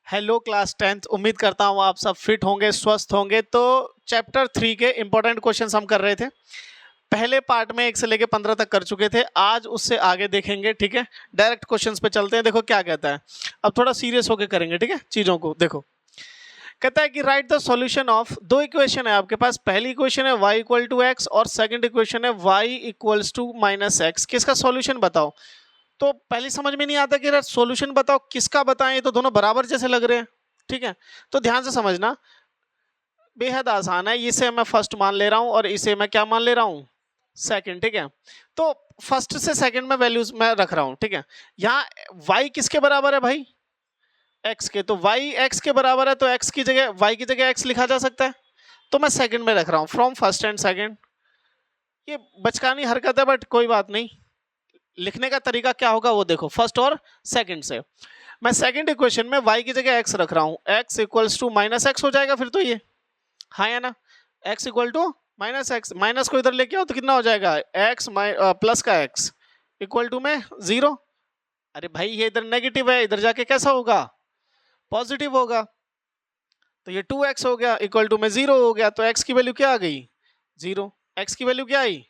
Hello class 10th। उम्मीद करता हूँ आप सब फिट होंगे, स्वस्थ होंगे। तो चैप्टर 3 के इंपॉर्टेंट क्वेश्चंस हम कर रहे थे। पहले पार्ट में 1 से लेके 15 तक कर चुके थे, आज उससे आगे देखेंगे। ठीक है, डायरेक्ट क्वेश्चंस पे चलते हैं। देखो क्या कहता है, अब थोड़ा सीरियस होके करेंगे। ठीक है, चीजों को देखो। कहता है कि राइट द सॉल्यूशन ऑफ, दो इक्वेशन है आपके पास। पहली इक्वेशन है y इक्वल टू एक्स और सेकंड इक्वेशन है y equals to minus X. किसका सॉल्यूशन बताओ। तो पहले समझ में नहीं आता कि यार सॉल्यूशन बताओ किसका बताएं, ये तो दोनों बराबर जैसे लग रहे हैं। ठीक है, तो ध्यान से समझना, बेहद आसान है। इसे मैं फर्स्ट मान ले रहा हूं और इसे मैं क्या मान ले रहा हूं, सेकंड। ठीक है, तो फर्स्ट से सेकंड में वैल्यूज मैं रख रहा हूं। ठीक है, यहाँ y किसके बराबर है भाई, x के। तो y x के बराबर है, तो x की जगह y की जगह x लिखा जा सकता है। तो मैं सेकंड में रख रहा हूं, फ्रॉम फर्स्ट एंड सेकंड। ये बचकानी हरकत है बट कोई बात नहीं, लिखने का तरीका क्या होगा वो देखो, फर्स्ट और सेकंड से। मैं सेकंड इक्वेशन में y की जगह x रख रहा हूं, x equals to minus X हो जाएगा फिर तो ये, हाँ या ना। x equal to minus X, minus को इधर लेके आओ तो कितना हो जाएगा, x प्लस का x इक्वल टू में 0। अरे भाई ये इधर नेगेटिव है, इधर जाके कैसा होगा, पॉजिटिव होगा। तो ये 2x हो गया इक्वल टू में 0 हो गया। तो x की वैल्यू क्या आ गई, 0। x की वैल्यू क्या आई।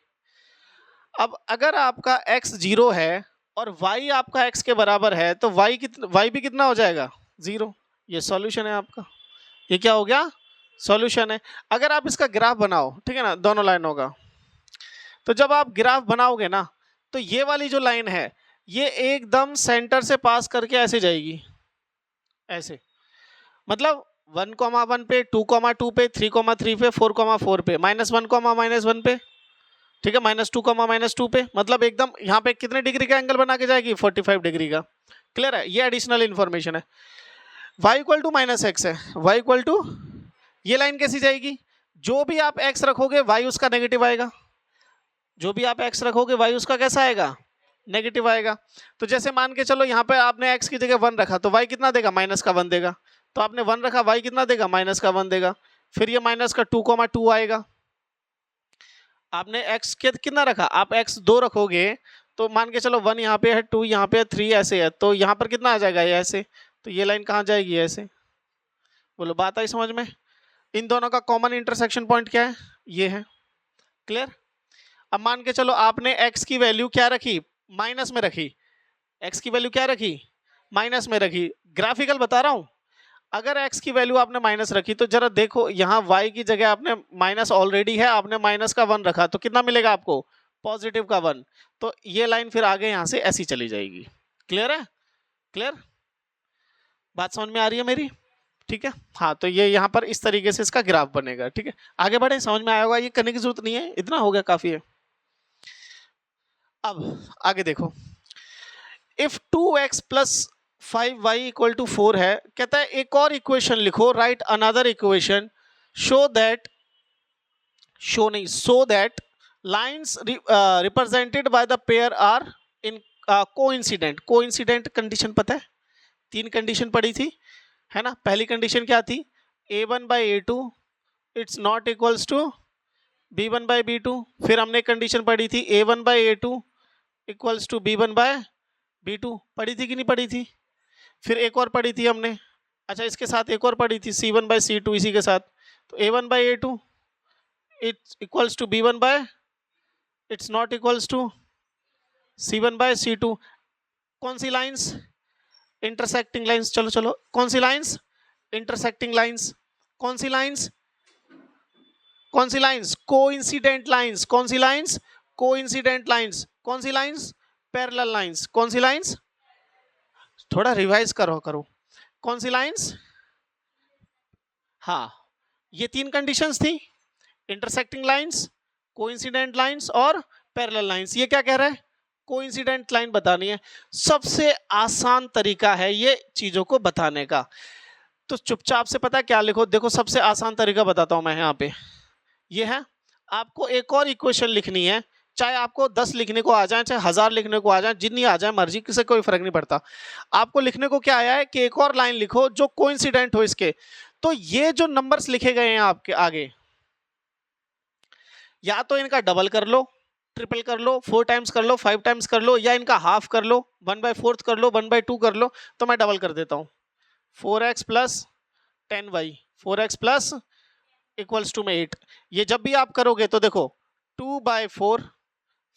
अब अगर आपका x 0 है और y आपका x के बराबर है, तो y भी कितना हो जाएगा, 0। ये सॉल्यूशन है आपका, ये क्या हो गया, सॉल्यूशन है। अगर आप इसका ग्राफ बनाओ, ठीक है ना, दोनों लाइनों का, तो जब आप ग्राफ बनाओगे ना, तो ये वाली जो लाइन है ये एकदम सेंटर से पास करके ऐसे जाएगी, ऐसे। मतलब 1,1 पे, 2,2 पे, 3,3 पे, 4,4 पे, -1,-1 पे, ठीक है, -2, -2 पे। मतलब एकदम यहाँ पे कितने डिग्री का एंगल बना के जाएगी, 45 डिग्री का। क्लियर है, ये एडिशनल इंफॉर्मेशन है। y equal to minus X है, y इक्वल टू, ये लाइन कैसी जाएगी, जो भी आप x रखोगे y उसका नेगेटिव आएगा, जो भी आप x रखोगे y उसका कैसा आएगा, नेगेटिव आएगा। तो जैसे मान के चलो यहाँ पे आपने x की जगह 1 रखा, तो y कितना देगा, -1 देगा। तो आपने 1 रखा, y कितना देगा, -1 देगा। फिर ये माइनस का 2,2 आएगा। आपने x के कितना रखा, आप x 2 रखोगे, तो मान के चलो 1 यहाँ पे है, 2 यहाँ पे है, 3 ऐसे है, तो यहाँ पर कितना आ जाएगा, ये ऐसे। तो ये लाइन कहाँ जाएगी, ऐसे। बोलो बात आई समझ में। इन दोनों का कॉमन इंटरसेक्शन पॉइंट क्या है, ये है। क्लियर। अब मान के चलो आपने x की वैल्यू क्या रखी, माइनस में रखी। x की वैल्यू क्या रखी, माइनस में रखी। ग्राफिकल बता रहा हूं, अगर x की वैल्यू आपने माइनस रखी, तो जरा देखो यहाँ y की जगह आपने माइनस ऑलरेडी है, आपने माइनस का 1 रखा, तो कितना मिलेगा आपको, पॉजिटिव का 1। तो ये लाइन फिर आगे यहाँ से ऐसी चली जाएगी। क्लियर है, क्लियर, बात समझ में आ रही है मेरी। ठीक है, हाँ, तो ये यहाँ पर इस तरीके से इसका ग्राफ बनेगा। ठीक है, आगे बढ़े, समझ में आया होगा, ये करने की जरूरत नहीं है, इतना हो गया, काफी है। अब आगे देखो, if 2x plus 5y equal to 4 है, कहता है एक और इक्वेशन लिखो, write another equation, show that lines represented by the pair are in coincident condition पता है, 3 कंडीशन पड़ी थी, है ना। पहली कंडीशन क्या थी, a1/a2 it's not equals to b1/b2। फिर हमने कंडीशन पढ़ी थी a1/a2 इक्वल्स टू b1/b2, पढ़ी थी कि नहीं पढ़ी थी। फिर एक और पढ़ी थी हमने, अच्छा इसके साथ एक और पढ़ी थी c1/c2 इसी के साथ। तो a1/a2 it's equals to b1/ it's not equals to c1/c2। कौन सी लाइंस, इंटरसेक्टिंग लाइंस। चलो चलो, कौन सी लाइंस, इंटरसेक्टिंग लाइंस। कौन सी लाइंस, कौन सी लाइंस, कोइंसिडेंट लाइंस। कौन सी लाइंस, कोइंसिडेंट लाइंस। कौन सी लाइंस, पैरेलल लाइंस। कौन सी लाइंस, थोड़ा रिवाइज करो। कौन सी लाइंस, हाँ, ये 3 कंडीशंस थी, इंटरसेक्टिंग लाइंस, कोइंसिडेंट लाइंस और पैरेलल लाइंस। ये क्या कह रहा है, कोइंसिडेंट लाइन बतानी है। सबसे आसान तरीका है ये चीजों को बताने का, तो चुपचाप से पता है क्या लिखो, देखो सबसे आसान तरीका बताता हूं मैं यहाँ पे, ये है। आपको एक और इक्वेशन लिखनी है, चाहे आपको 10 लिखने को आ जाए, चाहे 1000 लिखने को आ जाए, जितनी आ जाए मर्जी, किसी कोई फर्क नहीं पड़ता। आपको लिखने को क्या आया है कि एक और लाइन लिखो जो कोइंसिडेंट हो इसके। तो ये जो नंबर्स लिखे गए हैं आपके आगे, या तो इनका डबल कर लो, ट्रिपल कर लो, 4 टाइम्स कर लो, 5 टाइम्स कर लो, या इनका हाफ कर लो, 1/4 कर लो, 1/2 कर लो। तो मैं डबल कर देता हूं, 4x plus 10y, 4x plus equals to में 8। ये जब भी आप करोगे तो देखो 2/4,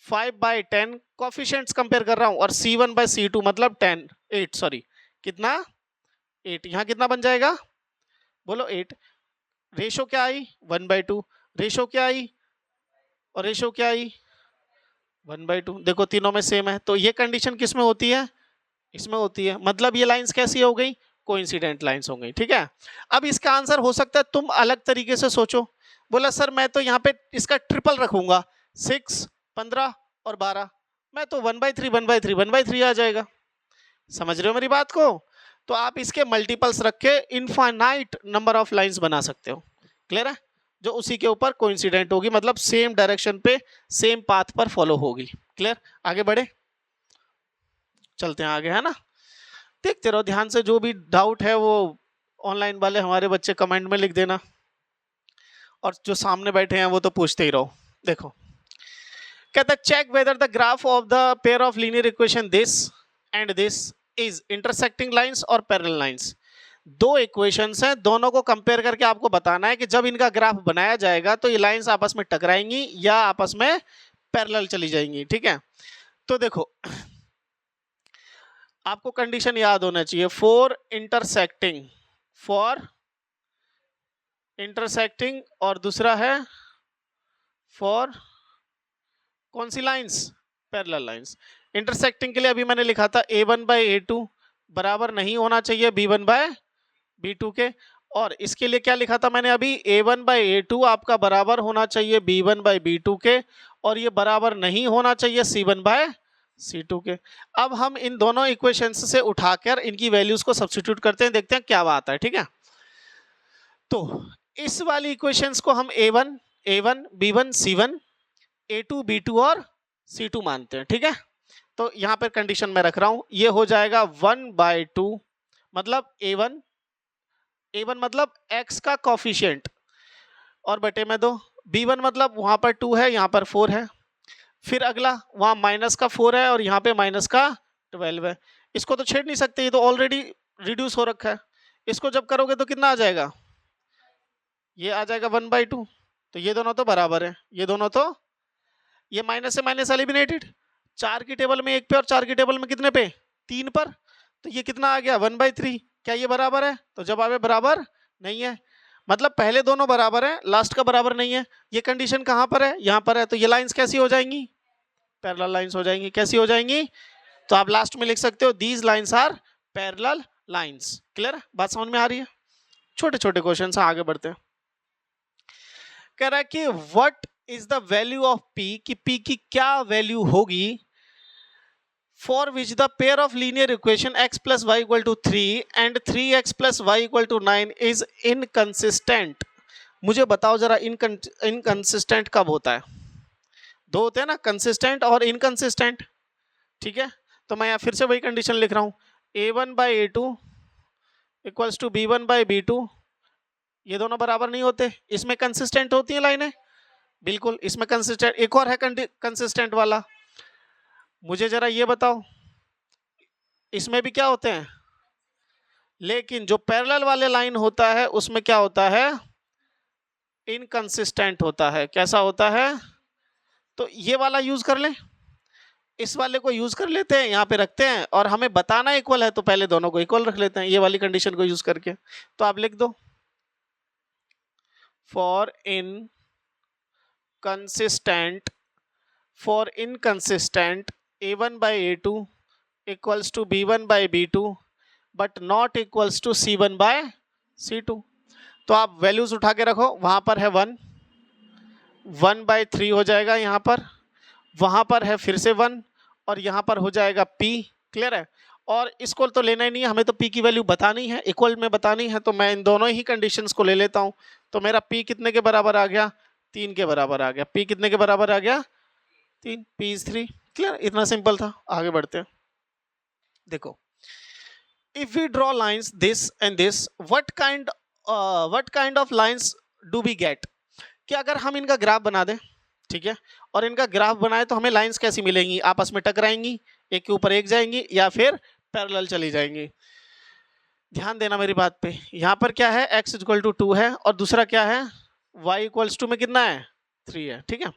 5/10 कोफिशिएंट्स कंपेयर कर रहा हूं, और C1/C2 मतलब 10, 8 सॉरी, कितना 8। यहां कितना बन जाएगा बोलो 8। रेशो क्या आई 1/2, रेशो क्या आई और रेशो क्या आई 1/2। देखो तीनों में सेम है, तो ये कंडीशन किस में होती है, इसमें होती है। मतलब ये लाइंस कैसी हो गई, कोइंसिडेंट लाइंस हो गई, ठीक है। अब इसका आंसर हो सकता है तुम अलग तरीके से सोचो, बोला सर मैं तो यहाँ पे इसका ट्रिपल रखूंगा, 6, 15 और 12, मैं तो 1/3 1/3 1/3 आ जाएगा। समझ रहे हो मेरी बात को? तो आप इसके मल्टीपल्स रख के इनफाइनाइट नंबर ऑफ लाइंस बना सकते हो। क्लियर है? जो उसी के ऊपर कोइंसिडेंट होगी, मतलब सेम डायरेक्शन पे सेम पाथ पर फॉलो होगी। क्लियर? आगे बढ़े, चलते हैं आगे, है ना। देखते रहो ध्यान से, जो भी डाउट है वो ऑनलाइन वाले हमारे बच्चे कमेंट में लिख देना, और जो सामने बैठे हैं वो तो पूछते ही रहो। देखो कहता है check whether the graph of the pair of linear equation this and this is intersecting lines और पैरेलल लाइंस। दो इक्वेशंस हैं, दोनों को कंपेयर करके आपको बताना है कि जब इनका ग्राफ बनाया जाएगा तो ये लाइंस आपस में टकराएंगी या आपस में पैरेलल चली जाएंगी। ठीक है, तो देखो आपको कंडीशन याद होना चाहिए, फॉर इंटरसेक्टिंग और दूसरा है फॉर कौन सी लाइंस, पैरेलल लाइंस। इंटरसेक्टिंग के लिए अभी मैंने लिखा था a1/a2 बराबर नहीं होना चाहिए b1/b2 के, और इसके लिए क्या लिखा था मैंने अभी, a1/a2 आपका बराबर होना चाहिए b1/b2 के, और ये बराबर नहीं होना चाहिए c1/c2 के। अब हम इन दोनों इक्वेशंस से उठाकर इनकी वैल्यूज को सब्स्टिट्यूट करते हैं, देखते हैं क्या बात है। ठीक है, तो इस वाली इक्वेशंस को हम a1 b1 c1, a2 b2 और c2 मानते हैं। ठीक है, तो यहां पर कंडीशन मैं रख रहा हूं, ये हो जाएगा 1/2 मतलब a1 मतलब x का कोफिशिएंट और बटे में 2, b1 मतलब वहां पर 2 है यहां पर 4 है, फिर अगला वहां माइनस का 4 है और यहाँ पे माइनस का 12 है। इसको तो छेड़ नहीं सकते, ये तो ऑलरेडी रिड्यूस हो रखा है। इसको जब करोगे तो कितना आ जाएगा, ये आ जाएगा 1/2। तो ये दोनों तो बराबर है, ये दोनों तो, ये माइनस से माइनस एलिमिनेटेड, 4 की टेबल में 1 पे और 4 की टेबल में कितने पे, 3 पर, तो ये कितना आ गया 1/3। क्या ये बराबर है, तो जवाब है बराबर नहीं है, मतलब पहले दोनों बराबर है, लास्ट का बराबर नहीं है। ये कंडीशन कहां पर है, यहां पर है, तो ये लाइंस कैसी हो जाएंगी, पैरेलल लाइंस हो जाएंगी। कैसी हो जाएंगी, तो आप लास्ट में लिख सकते हो these lines are parallel lines. Clear, बात समझ में आ रही है? छोटे छोटे क्वेश्चन से आगे बढ़ते हैं। कह रहा है कि what is the value of p, कि p की क्या वैल्यू होगी, for which the pair of linear equation x plus Y equal to 3 and 3x plus Y equal to 9 is inconsistent. मुझे बताओ जरा इनकंसिस्टेंट कब होता है, दो होते हैं ना, कंसिस्टेंट और इनकंसिस्टेंट। ठीक है, तो मैं यहाँ फिर से वही कंडीशन लिख रहा हूँ, a1/a2 इक्वल्स टू b1/b2, ये दोनों बराबर नहीं होते, इसमें कंसिस्टेंट होती है लाइनें, बिल्कुल इसमें कंसिस्टेंट। एक और है कंसिस्टेंट वाला, मुझे जरा ये बताओ, इसमें भी क्या होते हैं, लेकिन जो पैरेलल वाले लाइन होता है उसमें क्या होता है, इनकंसिस्टेंट होता है। कैसा होता है, तो ये वाला यूज कर ले, इस वाले को यूज कर लेते हैं, यहाँ पे रखते हैं, और हमें बताना इक्वल है तो पहले दोनों को इक्वल रख लेते हैं ये वाली कंडीशन को यूज करके। तो आप लिख दो for inconsistent a1/a2 equals to b1/b2 but not equals to c1/c2। तो आप वैल्यूज उठा के रखो, वहां पर है 1/3 हो जाएगा, यहाँ पर, वहां पर है फिर से 1, और यहाँ पर हो जाएगा p। क्लियर है, और इसको तो लेना ही नहीं है, हमें तो p की वैल्यू बतानी है, इक्वल में बतानी है, तो मैं इन दोनों ही कंडीशंस को ले लेता हूं। तो मेरा p कितने के बराबर आ गया, 3 के बराबर आ गया। p कितने के बराबर आ गया, 3, p इज 3। क्लियर, इतना सिंपल था। आगे बढ़ते हैं, देखो if we draw lines this and this, what kind of lines do we get, कि अगर हम इनका ग्राफ बना दें, ठीक है, और इनका ग्राफ बनाए तो हमें लाइंस कैसी मिलेंगी, आपस में टकराएंगी, एक के ऊपर एक जाएंगी, या फिर पैरेलल चली जाएंगी। ध्यान देना मेरी बात पे, यहाँ पर क्या है x इक्वल टू 2 है और दूसरा क्या है y इक्वल्स टू में कितना है 3 है, ठीक है।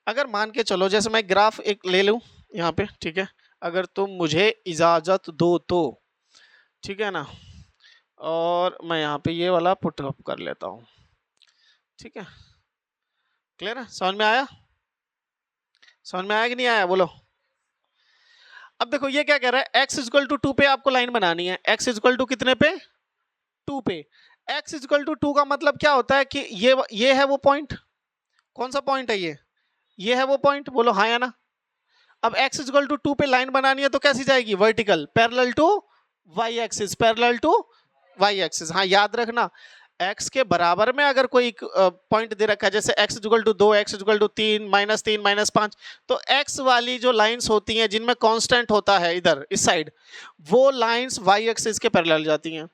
अगर मान के चलो जैसे मैं ग्राफ एक ले लूँ यहाँ पे, ठीक है, अगर तुम मुझे इजाजत दो तो, ठीक है ना, और मैं यहाँ पे ये वाला पुट अप कर लेता हूँ, ठीक है, क्लियर है, समझ में आया, समझ में आया कि नहीं आया बोलो। अब देखो ये क्या कह रहा है, x इक्वल टू 2 पे आपको लाइन बनानी है, x इक्वल टू कितने पे 2 पे, x इक्वल टू 2 का मतलब क्या होता है कि ये है वो पॉइंट, कौन सा पॉइंट है ये है वो पॉइंट, बोलो हाँ या ना। अब x इक्वल टू 2 पे लाइन बनानी है तो कैसी जाएगी, vertical, parallel to y axis, parallel to y axis. हाँ याद रखना x के बराबर में अगर कोई पॉइंट दे रखा है जैसे x equal to 2, x equal to 3, -3, -5, तो x वाली जो लाइंस होती हैं जिनमें कांस्टेंट होता है इधर इस साइड, वो लाइंस y एक्सिस के पैरेलल जाती हैं,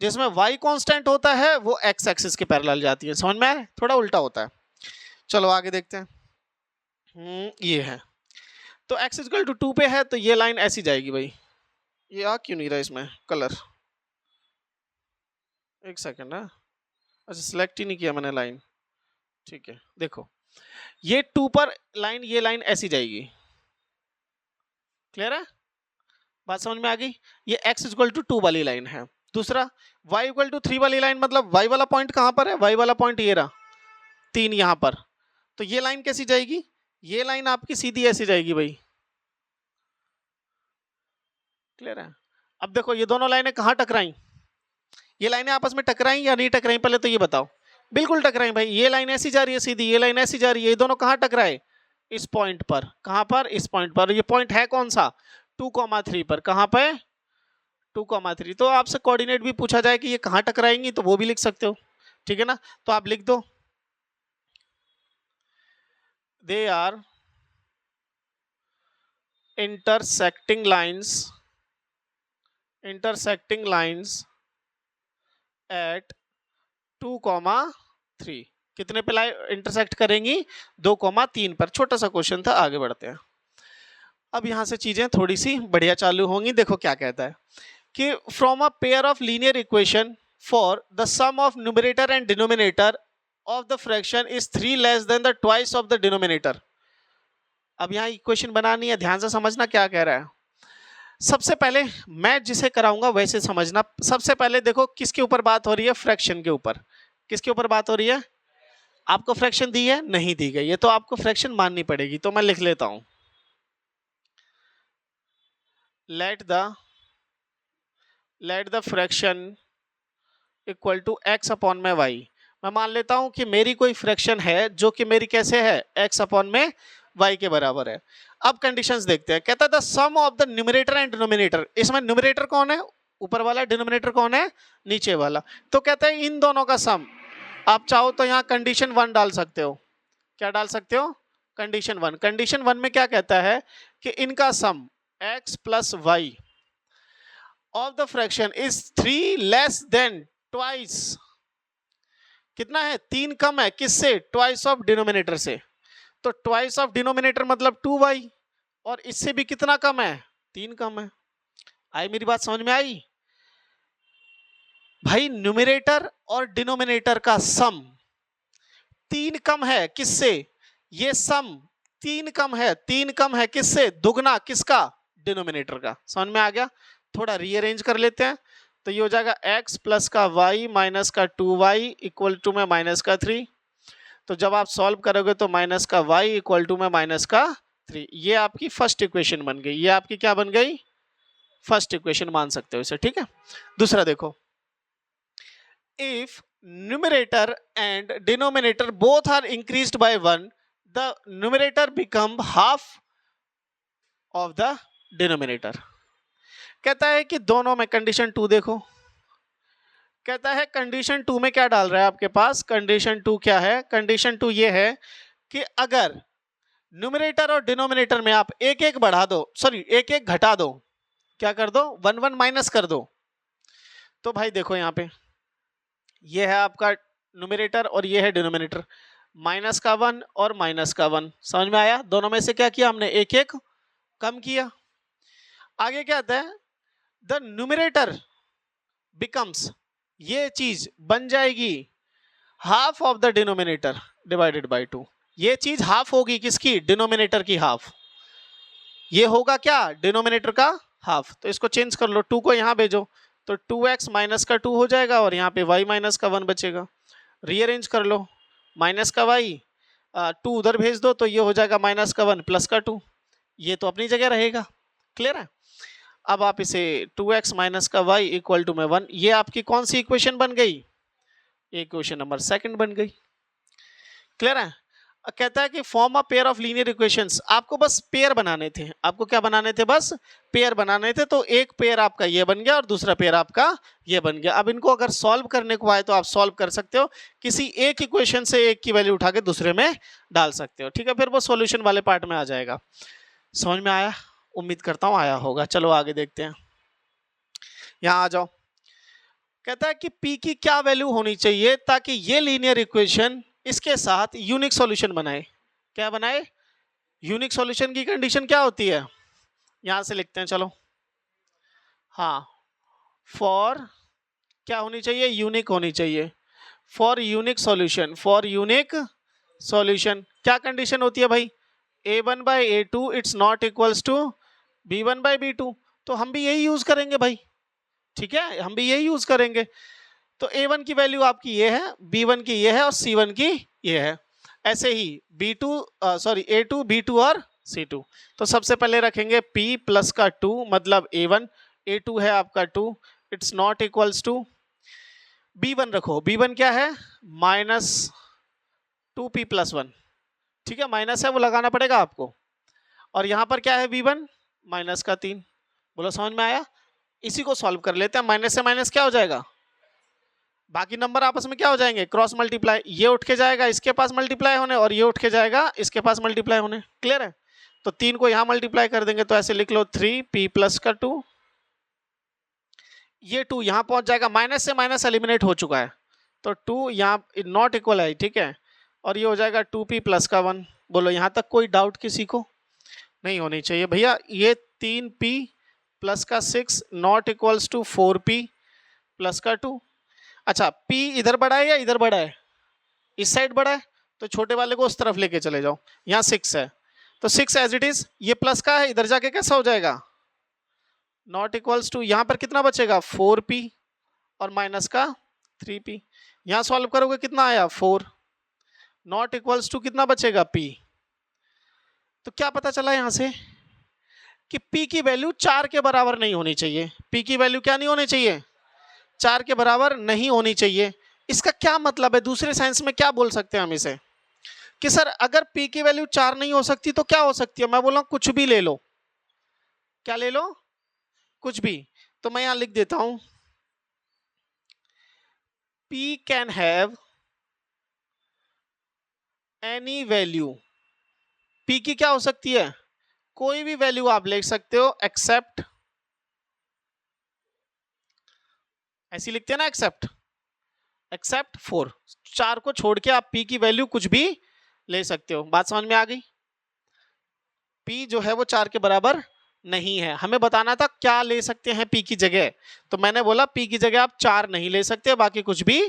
जिसमें y कांस्टेंट होता है वो x एक्सिस के पैरेलल जाती है। समझ में आया, थोड़ा उल्टा होता है। चलो आगे देखते हैं। ये है तो x इक्वल टू 2 पे है तो ये लाइन ऐसी जाएगी भाई, ये आ क्यों नहीं रहा इसमें कलर, एक सेकंड है, अच्छा सिलेक्ट ही नहीं किया मैंने लाइन, ठीक है, देखो ये 2 पर लाइन, ये लाइन ऐसी जाएगी, क्लियर है, बात समझ में आ गई। ये x इक्वल टू 2 वाली लाइन है। दूसरा y इक्वल टू 3 वाली लाइन, मतलब y वाला पॉइंट कहां पर है, y वाला पॉइंट ये रहा 3 यहां पर, तो ये लाइन कैसी जाएगी, ये लाइन आपकी सीधी ऐसी जाएगी भाई, क्लियर है। अब देखो ये दोनों लाइनें कहां टकराई, ये लाइनें आपस में टकराई या नहीं टकराई, पहले तो ये बताओ। बिल्कुल टकराई भाई, ये लाइन ऐसी जा रही है सीधी, ये लाइन ऐसी जा रही है, ये दोनों कहां टकराए, इस पॉइंट पर, कहां पर, इस पॉइंट पर। ये पॉइंट है कौन सा 2,3 पर, कहां पे 2,3। तो आपसे कोऑर्डिनेट भी पूछा जाए कि ये कहां टकराएंगी तो वो भी लिख सकते हो, ठीक है ना। तो आप लिख दो they are intersecting lines at 2,3, कितने पे इंटरसेक्ट करेंगी 2,3 पर। छोटा सा क्वेश्चन था, आगे बढ़ते हैं। अब यहां से चीजें थोड़ी सी बढ़िया चालू होंगी। देखो क्या कहता है कि from a pair of linear equation for the sum of numerator and denominator of the fraction is 3 less than the twice of the denominator. अब यहाँ इक्वेशन बनानी है, ध्यान से समझना क्या कह रहा है। सबसे पहले मैं जिसे कराऊंगा वैसे समझना। सबसे पहले देखो किसके ऊपर बात हो रही है, फ्रैक्शन के ऊपर। किसके ऊपर बात हो रही है, आपको फ्रैक्शन दी है, नहीं दी गई है, तो आपको फ्रैक्शन माननी पड़ेगी। तो मैं लिख लेता हूं let the fraction equal to x upon में y। मैं मान लेता हूं कि मेरी कोई फ्रैक्शन है जो कि मेरी कैसे है, x अपॉन में y के बराबर है। अब कंडीशंस देखते हैं। कहता है the sum of the numerator and denominator. इसमें न्यूमरेटर कौन है, ऊपर वाला, डिनोमिनेटर कौन है, नीचे वाला। तो कहता है इन दोनों का सम। आप चाहो तो यहाँ कंडीशन 1 डाल सकते हो। क्या डाल सकते हो, कंडीशन 1। कंडीशन 1 में क्या कहता है कि इनका सम x plus y of the fraction is 3 less then twice. कितना है, 3 कम है, किससे, ट्वाइस ऑफ डिनोमिनेटर से। तो ट्वाइस ऑफ डिनोमिनेटर मतलब 2y, और इससे भी कितना कम है, 3 कम है। आई मेरी बात समझ में आई भाई। न्यूमरेटर और डिनोमिनेटर का सम 3 कम है, किससे, ये सम 3 कम है, 3 कम है किससे, दुगना, किसका, डिनोमिनेटर का। समझ में आ गया। थोड़ा रीअरेंज कर लेते हैं। तो ये हो जाएगा x प्लस का y माइनस का 2y इक्वल टू में माइनस का 3। तो जब आप सॉल्व करोगे तो माइनस का y इक्वल टू में माइनस का 3। ये आपकी फर्स्ट इक्वेशन बन गई। ये आपकी क्या बन गई, फर्स्ट इक्वेशन मान सकते हो इसे, ठीक है। दूसरा देखो, if numerator and denominator both are increased by 1 the numerator become half of the denominator. कहता है कि दोनों में कंडीशन 2 देखो। कहता है कंडीशन 2 में क्या डाल रहा है आपके पास, कंडीशन 2 क्या है, कंडीशन 2 ये है कि अगर न्यूमरेटर और डिनोमिनेटर में आप एक एक बढ़ा दो, सॉरी एक एक घटा दो, क्या कर दो, 1 1 माइनस कर दो। तो भाई देखो यहाँ पे ये है आपका न्यूमरेटर और ये है डिनोमिनेटर, माइनस का 1 और माइनस का 1। समझ में आया। दोनों में से क्या किया हमने, एक एक कम किया। आगे क्या आता है, द न्यूमरेटर बिकम्स, ये चीज बन जाएगी half of the denominator divided by 2। ये चीज हाफ होगी किसकी? डिनोमिनेटर की हाफ। ये होगा क्या? डिनोमिनेटर का हाफ। तो इसको चेंज कर लो, 2 को यहां भेजो तो 2x माइनस का 2 हो जाएगा और यहाँ पे y माइनस का 1 बचेगा। रीअरेंज कर लो, माइनस का y 2 उधर भेज दो तो ये हो जाएगा माइनस का 1 प्लस का 2। ये तो अपनी जगह रहेगा। क्लियर है? अब आप इसे 2x माइनस का y इक्वल टू में 1, ये आपकी कौन सी इक्वेशन बन गई? इक्वेशन नंबर 2 बन गई। क्लियर है? कहता है कि form a pair of linear equations. आपको बस पेयर बनाने थे। आपको क्या बनाने थे? बस पेयर बनाने थे। तो एक पेयर आपका ये बन गया और दूसरा पेयर आपका ये बन गया। अब इनको अगर सॉल्व करने को आए तो आप सॉल्व कर सकते हो। किसी एक इक्वेशन से एक की वैल्यू उठा के दूसरे में डाल सकते हो। ठीक है, फिर वो सॉल्यूशन वाले पार्ट में आ जाएगा। समझ में आया? उम्मीद करता हूं आया होगा। चलो आगे देखते हैं। यहां आ जाओ। कहता है कि P की क्या वैल्यू होनी चाहिए ताकि ये लीनियर इक्वेशन इसके साथ यूनिक सॉल्यूशन बनाए। क्या बनाए? यूनिक सॉल्यूशन की कंडीशन क्या होती है? यहां से लिखते हैं, चलो। हाँ, फॉर क्या होनी चाहिए? यूनिक होनी चाहिए। For unique solution, for unique solution क्या कंडीशन होती है भाई? a1 by a2 it's not equals to b1 by b2। तो हम भी यही यूज करेंगे भाई। ठीक है, हम भी यही यूज करेंगे। तो a1 की वैल्यू आपकी ये है, b1 की ये है और c1 की ये है। ऐसे ही a2 b2 और c2। तो सबसे पहले रखेंगे p प्लस का 2 मतलब a1, a2 है आपका 2, it's not equals to b1 रखो। b1 क्या है? Minus 2p plus 1। ठीक है, माइनस है वो लगाना पड़ेगा आपको। और यहां पर क्या है? b1 माइनस का 3। बोलो समझ में आया? इसी को सॉल्व कर लेते हैं। माइनस से माइनस क्या हो जाएगा? बाकी नंबर आपस में क्या हो जाएंगे? Cross multiply. ये उठ के जाएगा इसके पास मल्टीप्लाई होने और ये उठ के जाएगा इसके पास मल्टीप्लाई होने। क्लियर है? तो 3 को यहां मल्टीप्लाई कर देंगे तो ऐसे लिख लो 3p प्लस का 2। ये 2 यहां पहुंच जाएगा। माइनस से माइनस एलिमिनेट हो चुका है तो 2 यहां नॉट इक्वल है। ठीक है, और ये हो जाएगा 2p प्लस का 1। बोलो यहां तक कोई डाउट किसी को? नहीं होनी चाहिए भैया। ये 3p प्लस का 6 not equals to 4p plus का 2। अच्छा, p इधर बढ़ा है या इधर बढ़ा है? इस साइड बढ़ा है तो छोटे वाले को उस तरफ लेके चले जाओ। यहाँ 6 है तो 6 एज इट इज। ये प्लस का है, इधर जाके कैसा हो जाएगा? नॉट इक्वल्स टू, यहाँ पर कितना बचेगा? 4p और माइनस का 3p। यहाँ सॉल्व करोगे कितना आया? 4। नॉट इक्वल्स टू कितना बचेगा? p। तो क्या पता चला यहाँ से कि p की वैल्यू 4 के बराबर नहीं होनी चाहिए। p की वैल्यू क्या नहीं होनी चाहिए? 4 के बराबर नहीं होनी चाहिए। इसका क्या मतलब है? दूसरे साइंस में क्या बोल सकते हैं हम इसे? कि सर अगर p की वैल्यू 4 नहीं हो सकती तो क्या हो सकती है? मैं बोल रहा हूं कुछ भी ले लो। क्या ले लो? कुछ भी। तो मैं यहां लिख देता हूं p can have any value. p की क्या हो सकती है? कोई भी वैल्यू आप ले सकते हो एक्सेप्ट, ऐसी लिखते हैं ना, एक्सेप्ट 4। 4 को छोड़ के आप p की वैल्यू कुछ भी ले सकते हो। बात समझ में आ गई? p जो है वो 4 के बराबर नहीं है। हमें बताना था क्या ले सकते हैं p की जगह, तो मैंने बोला p की जगह आप 4 नहीं ले सकते, बाकी कुछ भी।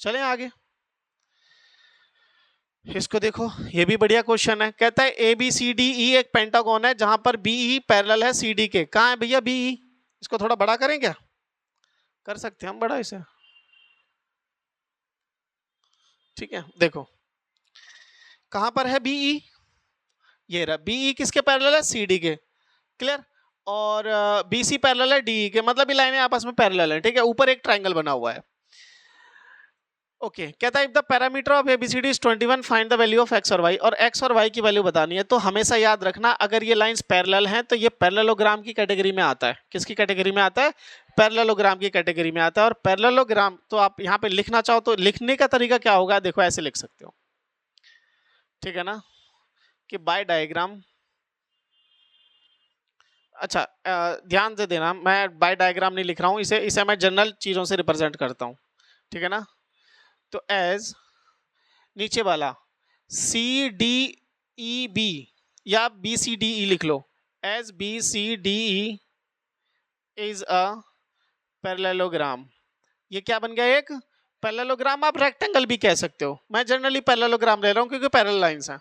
चलें आगे। इसको देखो, ये भी बढ़िया क्वेश्चन है। कहता है ABCDE एक पेंटागन है जहां पर BE पैरेलल है CD के। कहां है भैया BE? इसको थोड़ा बड़ा करें क्या? कर सकते हैं हम बड़ा इसे। ठीक है, देखो कहां पर है BE? ये रहा। BE किसके पैरेलल है? CD के। क्लियर? और BC पैरेलल है DE के, मतलब ये लाइनें आपस में पैरेलल है। ठीक है, ऊपर एक ट्रायंगल बना हुआ है। ओके, कहता है if the parameter of ABCD is 21 find the value of x और y। और x और y की वैल्यू बतानी है। तो हमेशा याद रखना अगर ये लाइंस पैरेलल हैं तो ये पैरेललोग्राम की कैटेगरी में आता है। किसकी कैटेगरी में आता है? पैरेललोग्राम की कैटेगरी में आता है। और पैरेललोग्राम तो आप यहाँ पे लिखना चाहो तो लिखने का तरीका क्या होगा? देखो ऐसे लिख सकते हो। ठीक है ना, कि बाय डायग्राम। अच्छा, ध्यान से देना, मैं बाय डायग्राम नहीं लिख रहा हूँ इसे मैं जनरल चीजों से रिप्रेजेंट करता हूँ। ठीक है ना, तो एज नीचे वाला CDEB या BCDE लिख लो। As BCDE is a parallelogram. ये क्या बन गया? एक पैरेललोग्राम। आप रेक्टेंगल भी कह सकते हो, मैं जनरली पैरेललोग्राम ले रहा हूं क्योंकि पैरेलल लाइंस हैं।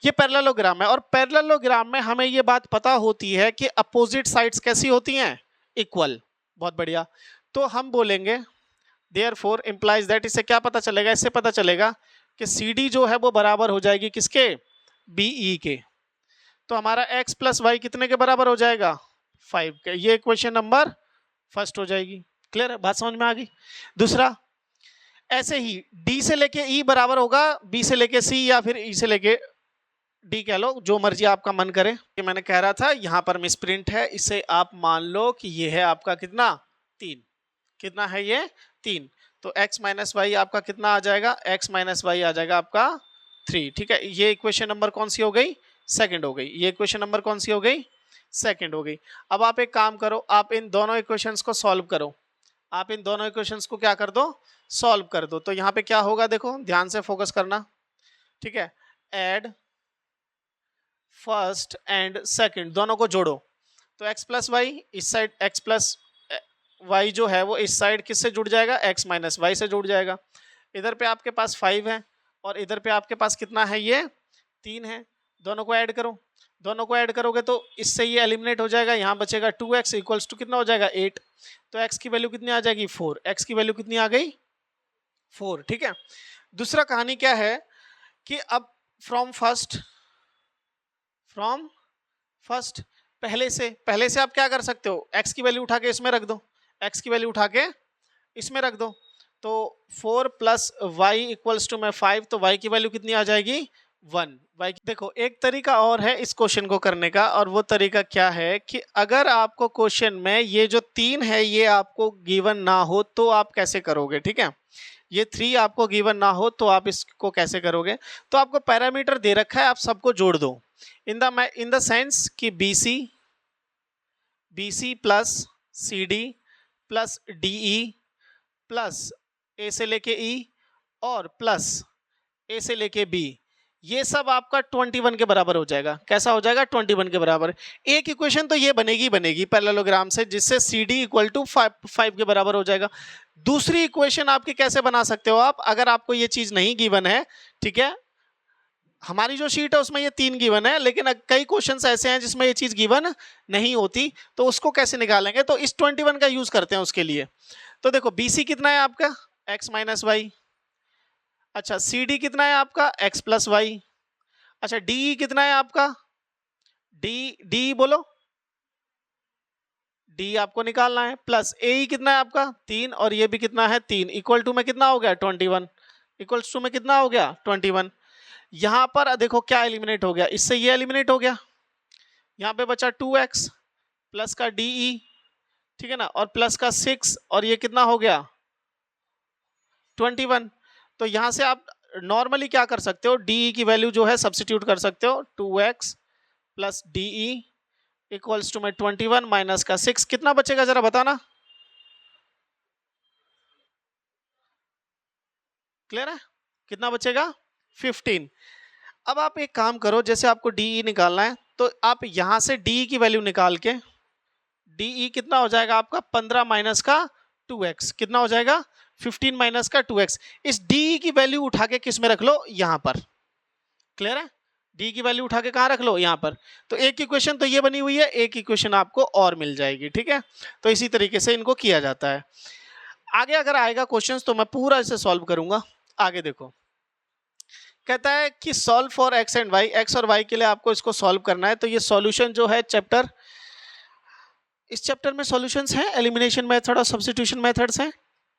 ये पैरेललोग्राम है और पैरेललोग्राम में हमें ये बात पता होती है कि अपोजिट साइड्स कैसी होती हैं? इक्वल। बहुत बढ़िया। तो हम बोलेंगे देयरफॉर इंप्लाइज दैट, इससे क्या पता चलेगा? इससे पता चलेगा कि CD जो है वो बराबर हो जाएगी किसके? BE के। तो हमारा x प्लस वाई कितने के बराबर हो जाएगा? 5 के। ये इक्वेशन नंबर फर्स्ट हो जाएगी। क्लियर है? बात समझ में आ गई? दूसरा, ऐसे ही D से लेके E बराबर होगा B से लेके C या फिर E से लेके D, कह लो, जो मर्जी आपका मन करे। कि मैंने कह रहा था यहां पर मिसप्रिंट है, इसे आप मान लो कि ये है आपका कितना? 3। कितना है ये? 3। तो x माइनस वाई आपका कितना आ जाएगा? x माइनस वाई आ जाएगा आपका 3। ठीक है, ये इक्वेशन नंबर कौन सी हो गई? सेकंड हो गई। ये इक्वेशन नंबर कौन सी हो गई? सेकंड हो गई। अब आप एक काम करो, आप इन दोनों इक्वेशंस को सॉल्व करो। आप इन दोनों इक्वेशंस को क्या कर दो? सॉल्व कर दो। तो यहाँ पे क्या होगा देखो, ध्यान से फोकस करना। ठीक है, एड फर्स्ट एंड सेकंड दोनों को जोड़ो। तो x प्लस वाई इस साइड, x प्लस वाई जो है वो इस साइड किससे जुड़ जाएगा? x माइनस वाई से जुड़ जाएगा। इधर पे आपके पास 5 है और इधर पे आपके पास कितना है? ये 3 है। दोनों को ऐड करो। दोनों को ऐड करोगे तो इससे ये एलिमिनेट हो जाएगा। यहाँ बचेगा 2x इक्वल्स टू कितना हो जाएगा? 8। तो x की वैल्यू कितनी आ जाएगी? 4। x की वैल्यू कितनी आ गई? 4। ठीक है, दूसरा कहानी क्या है कि अब फ्रॉम फर्स्ट पहले से आप क्या कर सकते हो? x की वैल्यू उठा के इसमें रख दो। x की वैल्यू उठा के इसमें रख दो। तो 4 प्लस वाई इक्वल्स टू में 5। तो y की वैल्यू कितनी आ जाएगी? 1। y देखो, एक तरीका और है इस क्वेश्चन को करने का, और वो तरीका क्या है कि अगर आपको क्वेश्चन में ये जो 3 है ये आपको गिवन ना हो तो आप कैसे करोगे? ठीक है, ये 3 आपको गिवन ना हो तो आप इसको कैसे करोगे? तो आपको पैरामीटर दे रखा है, आप सबको जोड़ दो इन द सेंस कि BC plus CD plus DE plus A से लेके E और प्लस A से लेके B, ये सब आपका 21 के बराबर हो जाएगा। कैसा हो जाएगा? 21 के बराबर। एक इक्वेशन तो ये बनेगी पैरेललोग्राम से, जिससे CD इक्वल टू 5 के बराबर हो जाएगा। दूसरी इक्वेशन आपकी कैसे बना सकते हो आप, अगर आपको ये चीज नहीं गिवन है? ठीक है, हमारी जो शीट है उसमें ये 3 गिवन है, लेकिन कई क्वेश्चंस ऐसे हैं जिसमें ये चीज गिवन नहीं होती, तो उसको कैसे निकालेंगे? तो इस 21 का यूज करते हैं उसके लिए। तो देखो, BC कितना है आपका? x minus Y. अच्छा, CD कितना है आपका? x plus Y. अच्छा, DE कितना है आपका? डी बोलो, D आपको निकालना है। प्लस AE कितना है आपका? 3। और ये भी कितना है? 3। इक्वल टू में कितना हो गया? 21। इक्वल्स टू में कितना हो गया? 21। यहां पर देखो क्या एलिमिनेट हो गया, इससे ये एलिमिनेट हो गया। यहां पे बचा 2x प्लस का DE, ठीक है ना, और प्लस का 6, और ये कितना हो गया? 21। तो यहां से आप नॉर्मली क्या कर सकते हो? DE की वैल्यू जो है सब्स्टिट्यूट कर सकते हो। 2x plus DE equals to में 21 माइनस का 6, कितना बचेगा जरा बताना। क्लियर है? कितना बचेगा? 15। अब आप एक काम करो, जैसे आपको DE निकालना है तो आप यहां से DE की वैल्यू निकाल के, DE कितना हो जाएगा आपका? 15 माइनस का 2x, कितना हो जाएगा? 15 माइनस का 2x। इस DE की वैल्यू उठा के किस में रख लो? यहां पर। क्लियर है? D की वैल्यू उठा के कहां रख लो? यहां पर। तो एक इक्वेशन तो ये बनी हुई है, एक इक्वेशन आपको और मिल जाएगी। ठीक है, तो इसी तरीके से इनको किया जाता है। आगे अगर आएगा क्वेश्चन तो मैं पूरा इसे सॉल्व करूंगा। आगे देखो, कहता है कि solve for x and y, x और y के लिए आपको इसको सॉल्व करना है। तो ये सॉल्यूशन जो है इस चैप्टर में सॉल्यूशंस हैं, एलिमिनेशन मेथड और सब्स्टिट्यूशन मेथड्स हैं,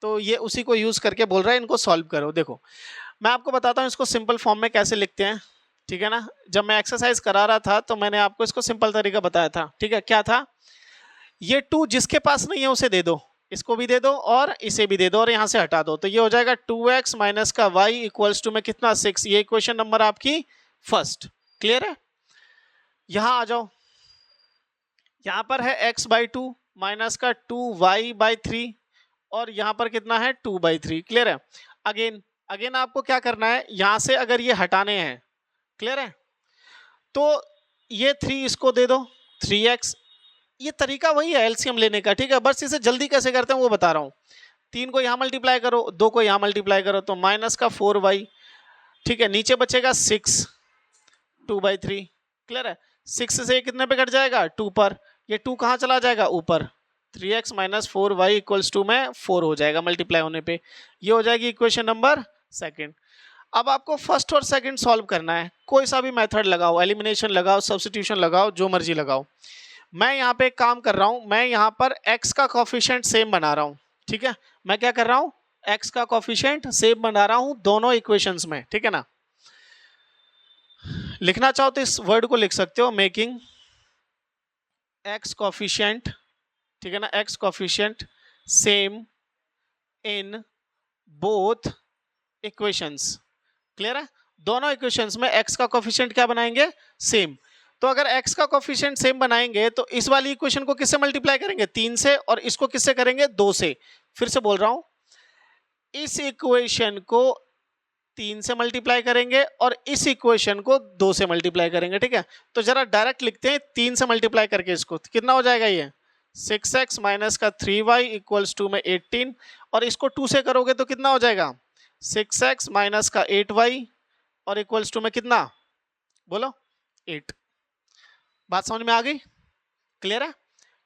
तो ये उसी को यूज करके बोल रहा है इनको सॉल्व करो। देखो, मैं आपको बताता हूँ इसको सिंपल फॉर्म में कैसे लिखते हैं। ठीक है ना, जब मैं एक्सरसाइज करा रहा था तो मैंने आपको इसको सिंपल तरीका बताया था। ठीक है, क्या था? ये 2 जिसके पास नहीं है उसे दे दो, इसको भी दे दो और इसे भी दे दो और यहां से हटा दो। तो ये हो जाएगा 2x माइनस का y इक्वल्स टू में कितना? 6। ये इक्वेशन नंबर आपकी फर्स्ट। क्लियर है? यहां आ जाओ, यहां पर है x/2 माइनस का 2y/3 और यहां पर कितना है? 2/3। क्लियर है? अगेन आपको क्या करना है, यहां से अगर ये हटाने हैं, क्लियर है, तो ये 3 इसको दे दो, 3x, ये तरीका वही है एलसीएम लेने का, ठीक है, बस इसे जल्दी कैसे करते हैं वो बता रहा हूँ। 3 को यहाँ मल्टीप्लाई करो, 2 को यहाँ मल्टीप्लाई करो तो माइनस का 4y, ठीक है, नीचे बचेगा 6, 2/3, क्लियर है। 6 से कितने पे कट जाएगा, 2 पर, ये 2 कहाँ चला जाएगा, ऊपर, 3x minus 4y equals to में 4 हो जाएगा मल्टीप्लाई होने पे, ये हो जाएगी इक्वेशन नंबर सेकंड। अब आपको फर्स्ट और सेकंड सॉल्व करना है, कोई सा भी मेथड लगाओ, एलिमिनेशन लगाओ, सब्स्टिट्यूशन लगाओ, जो मर्जी लगाओ। मैं यहाँ पे एक काम कर रहा हूँ, मैं यहाँ पर x का कोफिशिएंट सेम बना रहा हूँ, ठीक है, मैं क्या कर रहा हूँ, x का कोफिशिएंट सेम बना रहा हूँ दोनों इक्वेशंस में, ठीक है ना। लिखना चाहो तो इस वर्ड को लिख सकते हो, मेकिंग x कोफिशिएंट, ठीक है ना, x coefficient same in both equations, clear है। दोनों इक्वेशंस में x का कोफिशिएंट क्या बनाएंगे, सेम। तो अगर x का कोफिशिएंट सेम बनाएंगे तो इस वाली इक्वेशन को किससे मल्टीप्लाई करेंगे, 3 से, और इसको किससे करेंगे, 2 से। फिर से बोल रहा हूं, इस इक्वेशन को 3 से मल्टीप्लाई करेंगे और इस इक्वेशन को 2 से मल्टीप्लाई करेंगे, ठीक है। तो जरा डायरेक्ट लिखते हैं, 3 से मल्टीप्लाई करके इसको कितना हो जाएगा, ये 6x माइनस का 3y इक्वल्स टू में 18, और इसको 2 से करोगे तो कितना हो जाएगा, 6x माइनस का 8y और इक्वल्स टू में कितना, बोलो 8। बात समझ में आ गई, क्लियर है।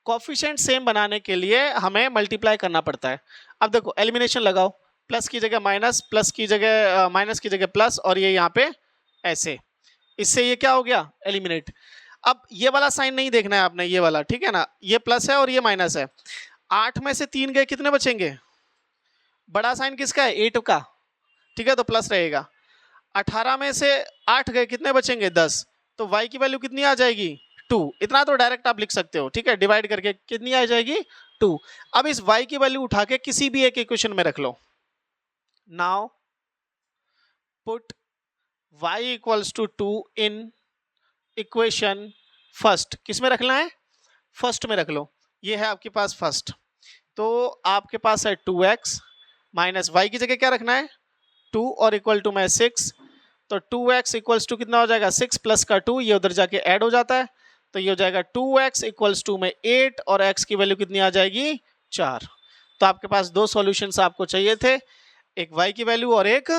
कोफिशिएंट सेम बनाने के लिए हमें मल्टीप्लाई करना पड़ता है। अब देखो एलिमिनेशन लगाओ, प्लस की जगह माइनस, प्लस की जगह माइनस की जगह प्लस, और ये यहाँ पे ऐसे, इससे ये क्या हो गया, एलिमिनेट। अब ये वाला साइन नहीं देखना है आपने, ये वाला, ठीक है ना, ये प्लस है और ये माइनस है। 8 में से 3 गए, कितने बचेंगे, बड़ा साइन किसका है, 8 का, ठीक है, तो प्लस रहेगा। 18 में से 8 गए, कितने बचेंगे, 10, तो y की वैल्यू कितनी आ जाएगी, 2। इतना तो डायरेक्ट आप लिख सकते हो, ठीक है, डिवाइड करके कितनी आ जाएगी, 2। अब इस y की वैल्यू उठा के किसी भी एक इक्वेशन में रख लो। Now put y equals to 2 in equation first, किस में रखना है, फर्स्ट में रख लो। ये है आपके पास फर्स्ट, तो आपके पास है 2x माइनस y की जगह क्या रखना है, 2 और इक्वल टू में 6, तो 2x इक्वल्स टू कितना हो जाएगा, 6 प्लस का 2, ये उधर जाके ऐड हो जाता है, तो ये हो जाएगा 2x इक्वल्स टू में 8, और x की वैल्यू कितनी आ जाएगी, 4। तो आपके पास 2 सॉल्यूशंस आपको चाहिए थे, एक y की वैल्यू और एक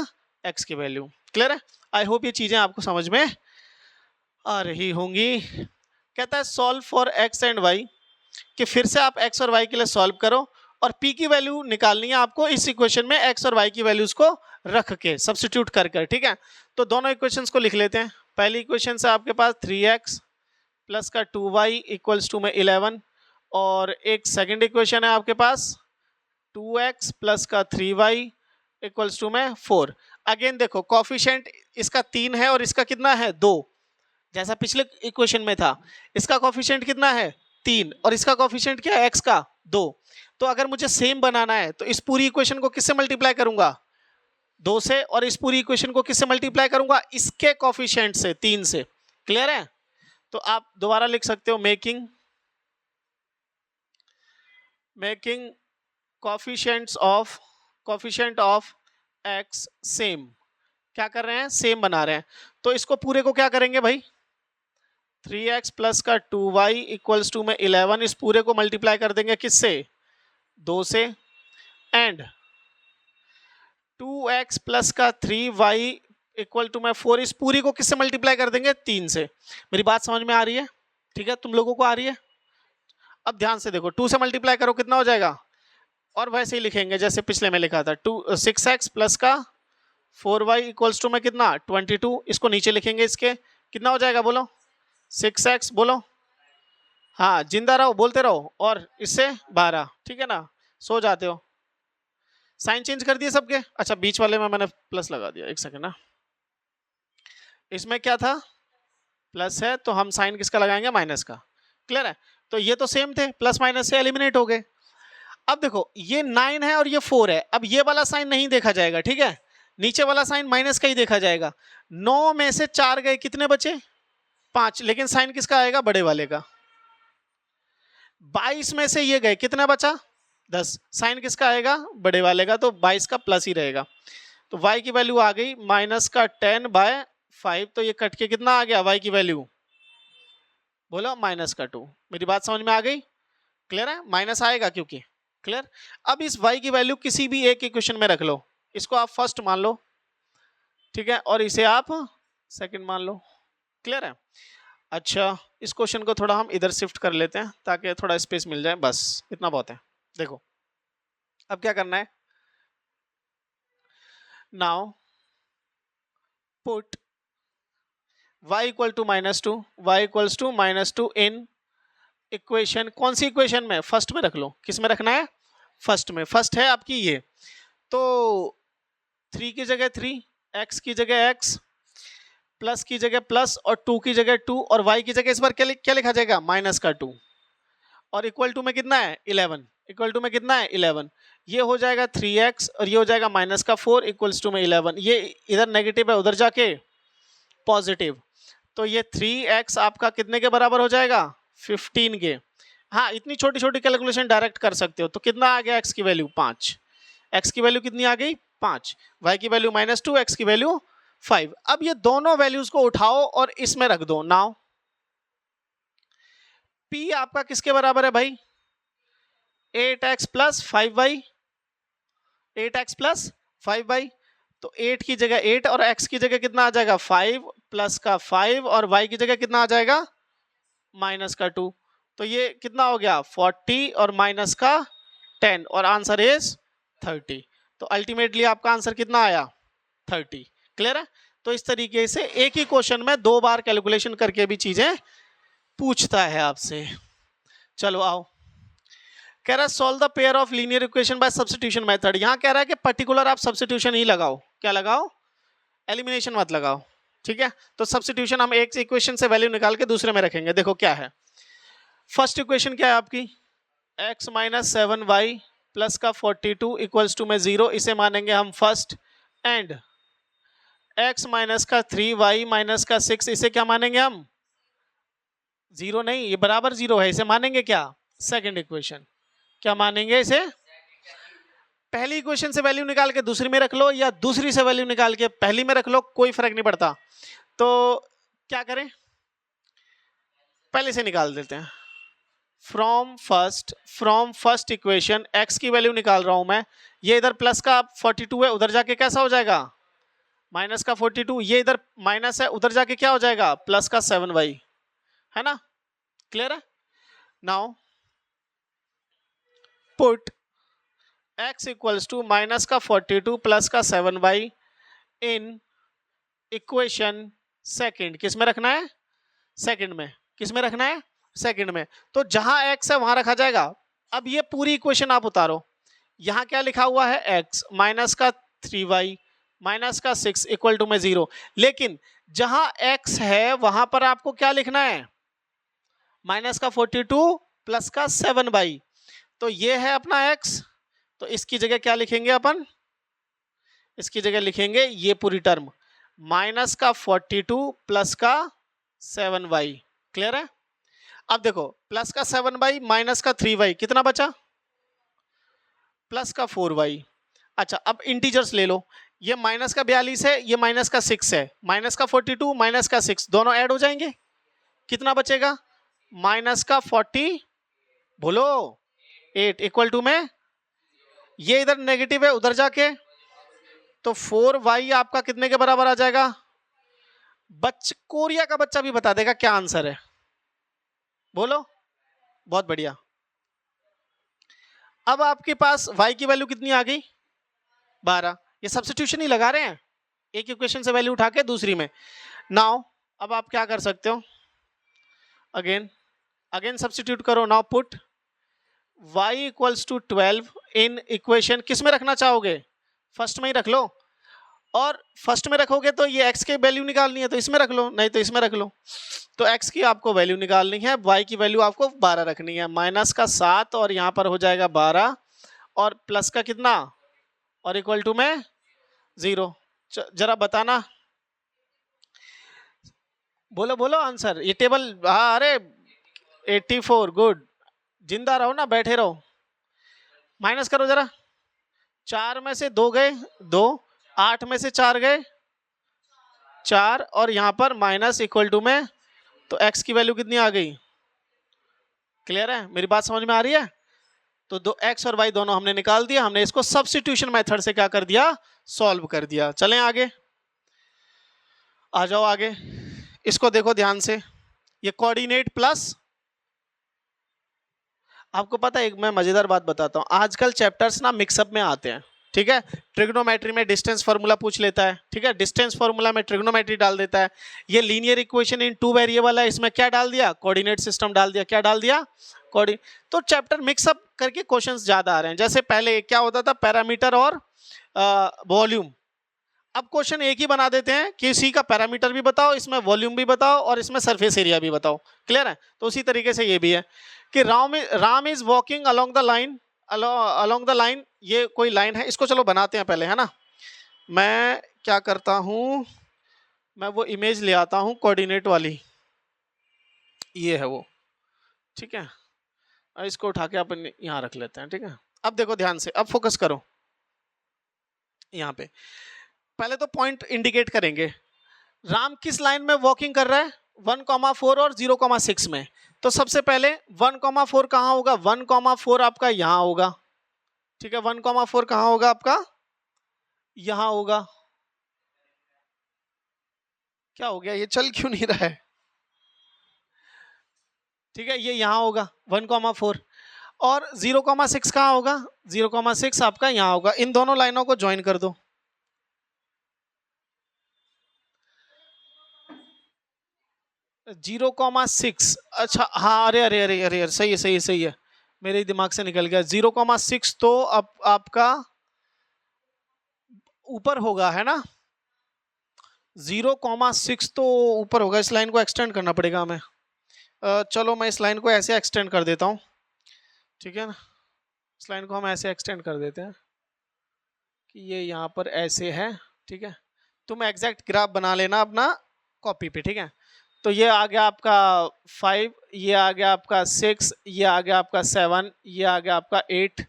x की वैल्यू, क्लियर है। आई होप ये चीजें आपको समझ में आ रही होंगी। कहता है solve for x and y, कि फिर से आप x और y के लिए सॉल्व करो, और p की वैल्यू निकालनी है आपको इस इक्वेशन में x और y की वैल्यूज को रख के, सब्स्टिट्यूट कर कर, ठीक है। तो दोनों इक्वेशंस को लिख लेते हैं। पहली इक्वेशन से आपके पास 3x प्लस का 2y इक्वल्स टू में 11, और एक सेकंड इक्वेशन है आपके पास 2x प्लस का 3y इक्वल्स टू में 4। अगेन देखो कोफिशिएंट इसका 3 है और इसका कितना है, 2, जैसा पिछले इक्वेशन में था। इसका कोफिशिएंट कितना है, 3, और इसका कोफिशिएंट क्या है, x का 2। तो अगर मुझे सेम बनाना है तो इस पूरी इक्वेशन को किससे मल्टीप्लाई करूंगा, 2 से, और इस पूरी इक्वेशन को किससे मल्टीप्लाई करूंगा, इसके कोफिशिएंट से, 3 से, क्लियर है। तो आप दोबारा लिख सकते हो, making coefficient of x same, क्या कर रहे हैं, सेम बना रहे हैं। तो इसको पूरे को क्या करेंगे भाई, 3x प्लस का 2y इक्वल्स टू में 11, इस पूरे को मल्टीप्लाई कर देंगे किससे, 2 से, एंड 2x प्लस का 3y इक्वल टू में 4, इस पूरी को किससे मल्टीप्लाई कर देंगे, 3 से। मेरी बात समझ में आ रही है, ठीक है, तुम लोगों को आ रही है। अब ध्यान से देखो, 2 से मल्टीप्लाई करो कितना हो जाएगा, और वैसे ही लिखेंगे जैसे पिछले में लिखा था, 6x प्लस का 4y इक्वल्स टू में कितना, 22, इसको नीचे लिखेंगे, इसके कितना हो जाएगा, बोलो 6x, बोलो, हाँ जिंदा रहो, बोलते रहो, और इससे 12, ठीक है ना, सो जाते हो। साइन चेंज कर दिए सबके, अच्छा बीच वाले में मैंने प्लस लगा दिया, एक सेकंड ना, इसमें क्या था, प्लस है, तो हम साइन किसका लगाएंगे, माइनस का, क्लियर है। तो ये तो सेम थे, प्लस माइनस से एलिमिनेट हो गए। अब देखो ये 9 है और ये 4 है, अब ये वाला साइन नहीं देखा जाएगा, ठीक है, नीचे वाला साइन माइनस का ही देखा जाएगा। 9 में से 4 गए, कितने बचे, 5, लेकिन साइन किसका आएगा, बड़े वाले का। 22 में से ये गए, कितना बचा, 10, साइन किसका आएगा, बड़े वाले का, तो 22 का प्लस ही रहेगा। तो y की वैल्यू आ गई माइनस का 10/5, तो ये कट के कितना आ गया, y की वैल्यू बोलो माइनस का 2। मेरी बात समझ में आ गई? क्लियर है? माइनस आएगा क्योंकि, क्लियर। अब इस y की वैल्यू किसी भी एक इक्वेशन में रख लो, इसको आप फर्स्ट मान लो, ठीक है, और इसे आप सेकंड मान लो। क्लियर है? अच्छा, इस क्वेश्चन को थोड़ा हम इधर शिफ्ट कर लेते हैं ताकि थोड़ा स्पेस मिल जाए, बस इतना बहुत है। देखो अब क्या करना है, now put y equal to -2, y equals to -2 in equation, कौन सी इक्वेशन में? फर्स्ट में रख लो। किस में रखना है? फर्स्ट में। फर्स्ट है आपकी ये, तो 3 की जगह 3, x की जगह x, प्लस की जगह प्लस और 2 की जगह 2, और y की जगह इस बार क्या लिखा जाएगा? माइनस का 2, और इक्वल टू में कितना है? 11। इक्वल टू में कितना है? 11। ये हो जाएगा 3x और ये हो जाएगा माइनस का 4 इक्वल्स टू में 11। ये इधर नेगेटिव है, उधर जाके पॉजिटिव, तो ये 3x आपका कितने के बराबर हो जाएगा? 15 के। हाँ, इतनी छोटी छोटी कैलकुलेशन डायरेक्ट कर सकते हो। तो कितना आ गया x की वैल्यू? 5। x की वैल्यू कितनी आ गई? 5। y की वैल्यू -2, x की वैल्यू 5। अब ये दोनों वैल्यूज को उठाओ और इसमें रख दो। नाउ p आपका किसके बराबर है भाई? 8x plus 5y, 8x plus 5y। तो 8 की जगह 8 और x की जगह कितना आ जाएगा? 5 प्लस का 5, और y की जगह कितना आ जाएगा? माइनस का 2। तो ये कितना हो गया? 40 और माइनस का 10, और आंसर इज 30। तो अल्टीमेटली आपका आंसर कितना आया? 30। क्लियर है? तो इस तरीके से एक ही क्वेश्चन में 2 बार कैलकुलेशन करके भी चीजें पूछता है आपसे। चलो आओ, कह रहा है solve the pair of linear equation by substitution method. यहां कह रहा है कि पर्टिकुलर आप सब्स्टिट्यूशन ही लगाओ। क्या लगाओ? एलिमिनेशन मत लगाओ, ठीक है। तो सब्स्टिट्यूशन हम एक इक्वेशन से वैल्यू निकाल के दूसरे में रखेंगे। देखो क्या है, फर्स्ट इक्वेशन क्या है आपकी? x माइनस 7y प्लस का 42 इक्वल्स टू में 0, इसे मानेंगे हम फर्स्ट। एंड x माइनस का 3y माइनस का 6, इसे क्या मानेंगे हम? 0 नहीं, ये बराबर 0 है, इसे मानेंगे क्या? Second equation. क्या मानेंगे इसे? पहली इक्वेशन से वैल्यू निकाल के दूसरी में रख लो, या दूसरी से वैल्यू निकाल के पहली में रख लो, कोई फर्क नहीं पड़ता। तो क्या करें, पहले से निकाल देते हैं। फ्रॉम फर्स्ट इक्वेशन x की वैल्यू निकाल रहा हूं मैं। ये इधर प्लस का 42 है, उधर जाके कैसा हो जाएगा? माइनस का 42। ये इधर माइनस है, उधर जाके क्या हो जाएगा? प्लस का 7y, है ना? क्लियर है? Now put x equals to minus का 42 प्लस का 7y इन इक्वेशन सेकंड। किस में रखना है? सेकंड में। किस में रखना है? सेकंड में। तो जहां x है वहां रखा जाएगा। अब ये पूरी इक्वेशन आप उतारो, यहां क्या लिखा हुआ है? x माइनस का 3y माइनस का 6 इक्वल टू में 0। लेकिन जहां x है वहां पर आपको क्या लिखना है? माइनस का 42 प्लस का 7y। तो ये है अपना x, तो इसकी जगह क्या लिखेंगे अपन? इसकी जगह लिखेंगे ये पूरी टर्म, माइनस का 42 प्लस का 7y। क्लियर है? अब देखो, प्लस का 7y माइनस का 3y, कितना बचा? प्लस का 4y। अच्छा, अब इंटीजर्स ले लो, ये माइनस का 42 है, ये माइनस का 6 है। माइनस का 42 माइनस का 6 दोनों ऐड हो जाएंगे, कितना बचेगा? माइनस का 40, बोलो 8 इक्वल टू में, ये इधर नेगेटिव है, उधर जाके तो 4y आपका कितने के बराबर आ जाएगा? कोरिया का बच्चा भी बता देगा क्या आंसर है, बोलो। बहुत बढ़िया। अब आपके पास y की वैल्यू कितनी आ गई? 12। ये सब्स्टिट्यूशन ही लगा रहे हैं, एक इक्वेशन से वैल्यू उठा के दूसरी में। नाउ अब आप क्या कर सकते हो? अगेन सब्स्टिट्यूट करो। Now put y equals to 12 in equation, किस में रखना चाहोगे? फर्स्ट में ही रख लो, और फर्स्ट में रखोगे तो ये x की वैल्यू निकालनी है तो इसमें रख लो, नहीं तो इसमें रख लो। तो x की आपको वैल्यू निकालनी है, y की वैल्यू आपको 12 रखनी है। माइनस का 7 और यहाँ पर हो जाएगा 12, और प्लस का कितना? और इक्वल टू में 0। जरा बताना, बोलो बोलो आंसर। ये टेबल, हाँ, अरे 84, गुड। जिंदा रहो ना, बैठे रहो। माइनस करो जरा, 4 में से 2 गए 2, 8 में से 4 गए 4, और यहाँ पर माइनस इक्वल टू में, तो x की वैल्यू कितनी आ गई? क्लियर है, मेरी बात समझ में आ रही है? तो दो एक्स और वाई दोनों हमने निकाल दिया, हमने इसको सब्स्टिट्यूशन मेथड से क्या कर दिया, सॉल्व कर दिया। चलें आगे, आ जाओ आगे, इसको देखो ध्यान से, ये कोऑर्डिनेट प्लस, आपको पता है एक मैं मजेदार बात बताता हूं, आजकल चैप्टर्स ना मिक्सअप में आते हैं, ठीक है। ट्रिग्नोमेट्री में डिस्टेंस फार्मूला पूछ लेता है, ठीक है, डिस्टेंस फार्मूला में ट्रिग्नोमेट्री डाल देता है। ये लीनियर इक्वेशन इन 2 वेरिएबल है, इसमें क्या डाल दिया, कोऑर्डिनेट सिस्टम डाल दिया। क्या डाल दिया, कोऑर्डिनेट। तो चैप्टर मिक्सअप करके क्वेश्चंस ज्यादा आ रहे हैं। जैसे पहले क्या होता था, पैरामीटर और वॉल्यूम, अब क्वेश्चन एक ही बना देते हैं कि इसी का पैरामीटर भी बताओ, इसमें वॉल्यूम भी बताओ और इसमें सरफेस एरिया भी बताओ। क्लियर है? तो उसी तरीके से ये भी है कि Ram is walking along the line, along the line, ये कोई लाइन है, इसको चलो बनाते हैं पहले, है ना। मैं क्या करता हूं, मैं वो इमेज ले आता हूं कोऑर्डिनेट वाली, ये है वो, ठीक है। इसको उठा के अपन यहां रख लेते हैं, ठीक है। अब देखो ध्यान से, अब फोकस करो यहां पे। पहले तो पॉइंट इंडिकेट करेंगे, राम किस लाइन में वॉकिंग कर रहा है, 1,4 और 0,6 में। तो सबसे पहले 1,4 कहाँ होगा, 1,4 आपका यहां होगा, ठीक है। 1,4 कहाँ होगा आपका, यहां होगा। क्या हो गया, ये चल क्यों नहीं रहा है, ठीक है, ये यहां होगा 1,4 और 0,6 कहाँ होगा, 0,6 आपका यहां होगा। इन दोनों लाइनों को ज्वाइन कर दो, 0,6, अच्छा हाँ, अरे अरे अरे अरे सही है, सही है, सही है, मेरे दिमाग से निकल गया। 0,6 तो अब आपका ऊपर होगा, है ना, 0,6 तो ऊपर होगा। इस लाइन को एक्सटेंड करना पड़ेगा हमें। चलो मैं इस लाइन को ऐसे एक्सटेंड कर देता हूँ, ठीक है ना। इस लाइन को हम ऐसे एक्सटेंड कर देते हैं कि ये यहाँ पर ऐसे है, ठीक है। तुम एग्जैक्ट ग्राफ बना लेना अपना कॉपी पे, ठीक है। तो ये आ गया आपका 5, ये आ गया आपका 6, ये आ गया आपका 7, ये आ गया आपका 8,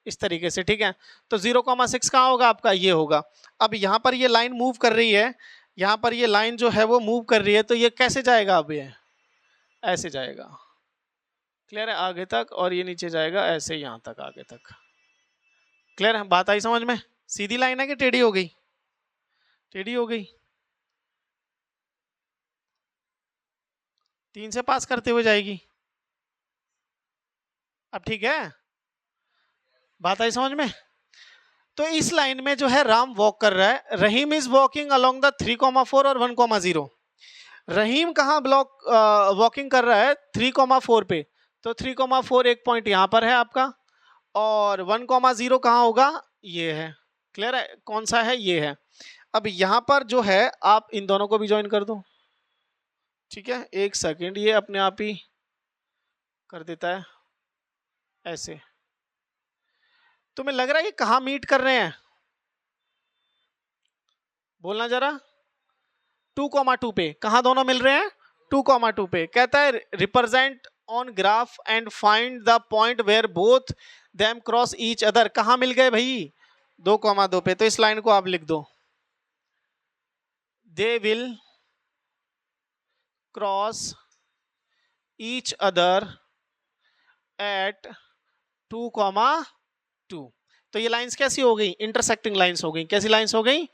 इस तरीके से, ठीक है। तो 0,6 कहाँ होगा आपका, ये होगा। अब यहाँ पर ये लाइन मूव कर रही है, यहाँ पर ये लाइन जो है वो मूव कर रही है, तो ये कैसे जाएगा, अब ये ऐसे जाएगा, क्लियर है, आगे तक, और ये नीचे जाएगा ऐसे यहाँ तक, आगे तक। क्लियर है, बात आई समझ में? सीधी लाइन है कि टेढ़ी हो गई, टेढ़ी हो गई, 3 से पास करते हुए जाएगी। अब ठीक है, बात आई समझ में? तो इस लाइन में जो है राम वॉक कर रहा है, रहीम इज वॉकिंग अलोंग द 3,4 और 1,0। रहीम कहाँ ब्लॉक वॉकिंग कर रहा है, 3,4 पे। तो 3,4 एक पॉइंट यहाँ पर है आपका, और 1,0 कहाँ होगा, ये है। क्लियर है, कौन सा है, ये है। अब यहाँ पर जो है आप इन दोनों को भी ज्वाइन कर दो, ठीक है। एक सेकेंड, ये अपने आप ही कर देता है ऐसे। तुम्हें लग रहा है कि कहाँ मीट कर रहे हैं, बोलना जरा। 2,2 पे, कहाँ दोनों मिल रहे हैं, 2,2 पे। कहता है represent on graph and find the point where both them cross each other. कहाँ मिल गए भाई, 2,2 पे। तो इस लाइन को आप लिख दो, they will cross each other at 2,2। तो ये लाइंस कैसी हो गई, इंटरसेक्टिंग लाइंस हो गई। कैसी लाइंस हो गई,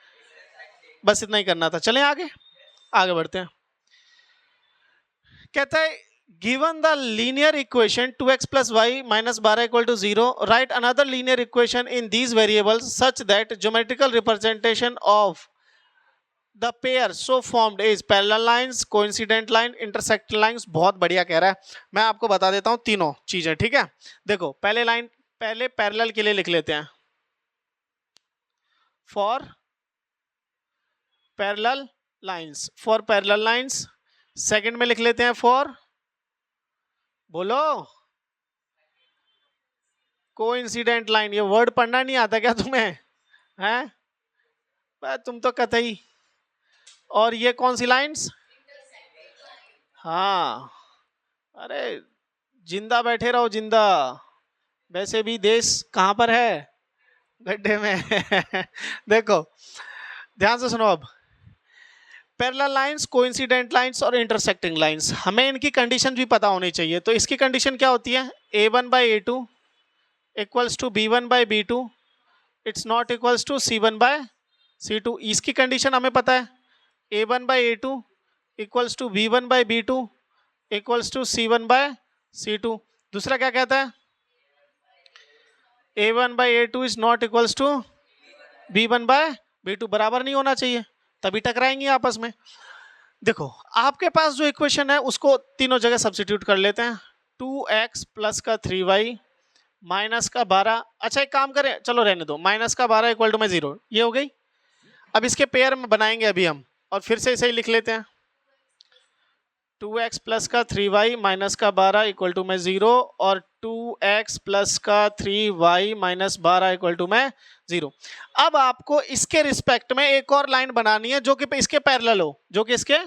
बस इतना ही करना था। चलें आगे, आगे बढ़ते हैं। कहता है given the linear equation 2x plus y minus 12 equal to 0, write another linear equation in these variables such that geometrical representation of the pair so formed is parallel lines, coincident line, intersecting lines। बहुत बढ़िया कह रहा है, मैं आपको बता देता हूं तीनों चीजें, ठीक है। देखो पहले लाइन, पहले पैरेलल के लिए लिख लेते हैं, for parallel lines, for parallel lines. Second में लिख लेते हैं फॉर, बोलो, कोइंसिडेंट लाइन। ये वर्ड पढ़ना नहीं आता क्या तुम्हें, हैं तुम तो कतई। और ये कौन सी लाइंस, हाँ, अरे जिंदा बैठे रहो, जिंदा, वैसे भी देश कहां पर है, गड्ढे में। देखो ध्यान से सुनो, अब पैरेलल लाइंस, कोइंसिडेंट लाइंस और इंटरसेक्टिंग लाइंस, हमें इनकी कंडीशन भी पता होनी चाहिए। तो इसकी कंडीशन क्या होती है, a1/a2 equals to b1/b2, it's not equals to c1/c2। इसकी कंडीशन हमें पता है, a1/a2 equals to b1/b2 equals to c1/c2। दूसरा क्या कहता है, a1/a2 is not equals to b1/b2, बराबर नहीं होना चाहिए, तभी टकराएंगे आपस में। देखो आपके पास जो इक्वेशन है उसको तीनों जगह सब्स्टिट्यूट कर लेते हैं। 2x प्लस का 3y माइनस का 12, अच्छा एक काम करें, चलो रहने दो, माइनस का 12 इक्वल टू में 0, ये हो गई। अब इसके पेयर में बनाएंगे अभी हम, और फिर से इसे ही लिख लेते हैं। 2x प्लस का 3y माइनस का 12 इक्वल टू में 0 और 2x प्लस का 3y माइनस 12 इक्वल टू में 0। अब आपको इसके रिस्पेक्ट में एक और लाइन बनानी है जो कि इसके पैरेलल हो, जो कि इसके,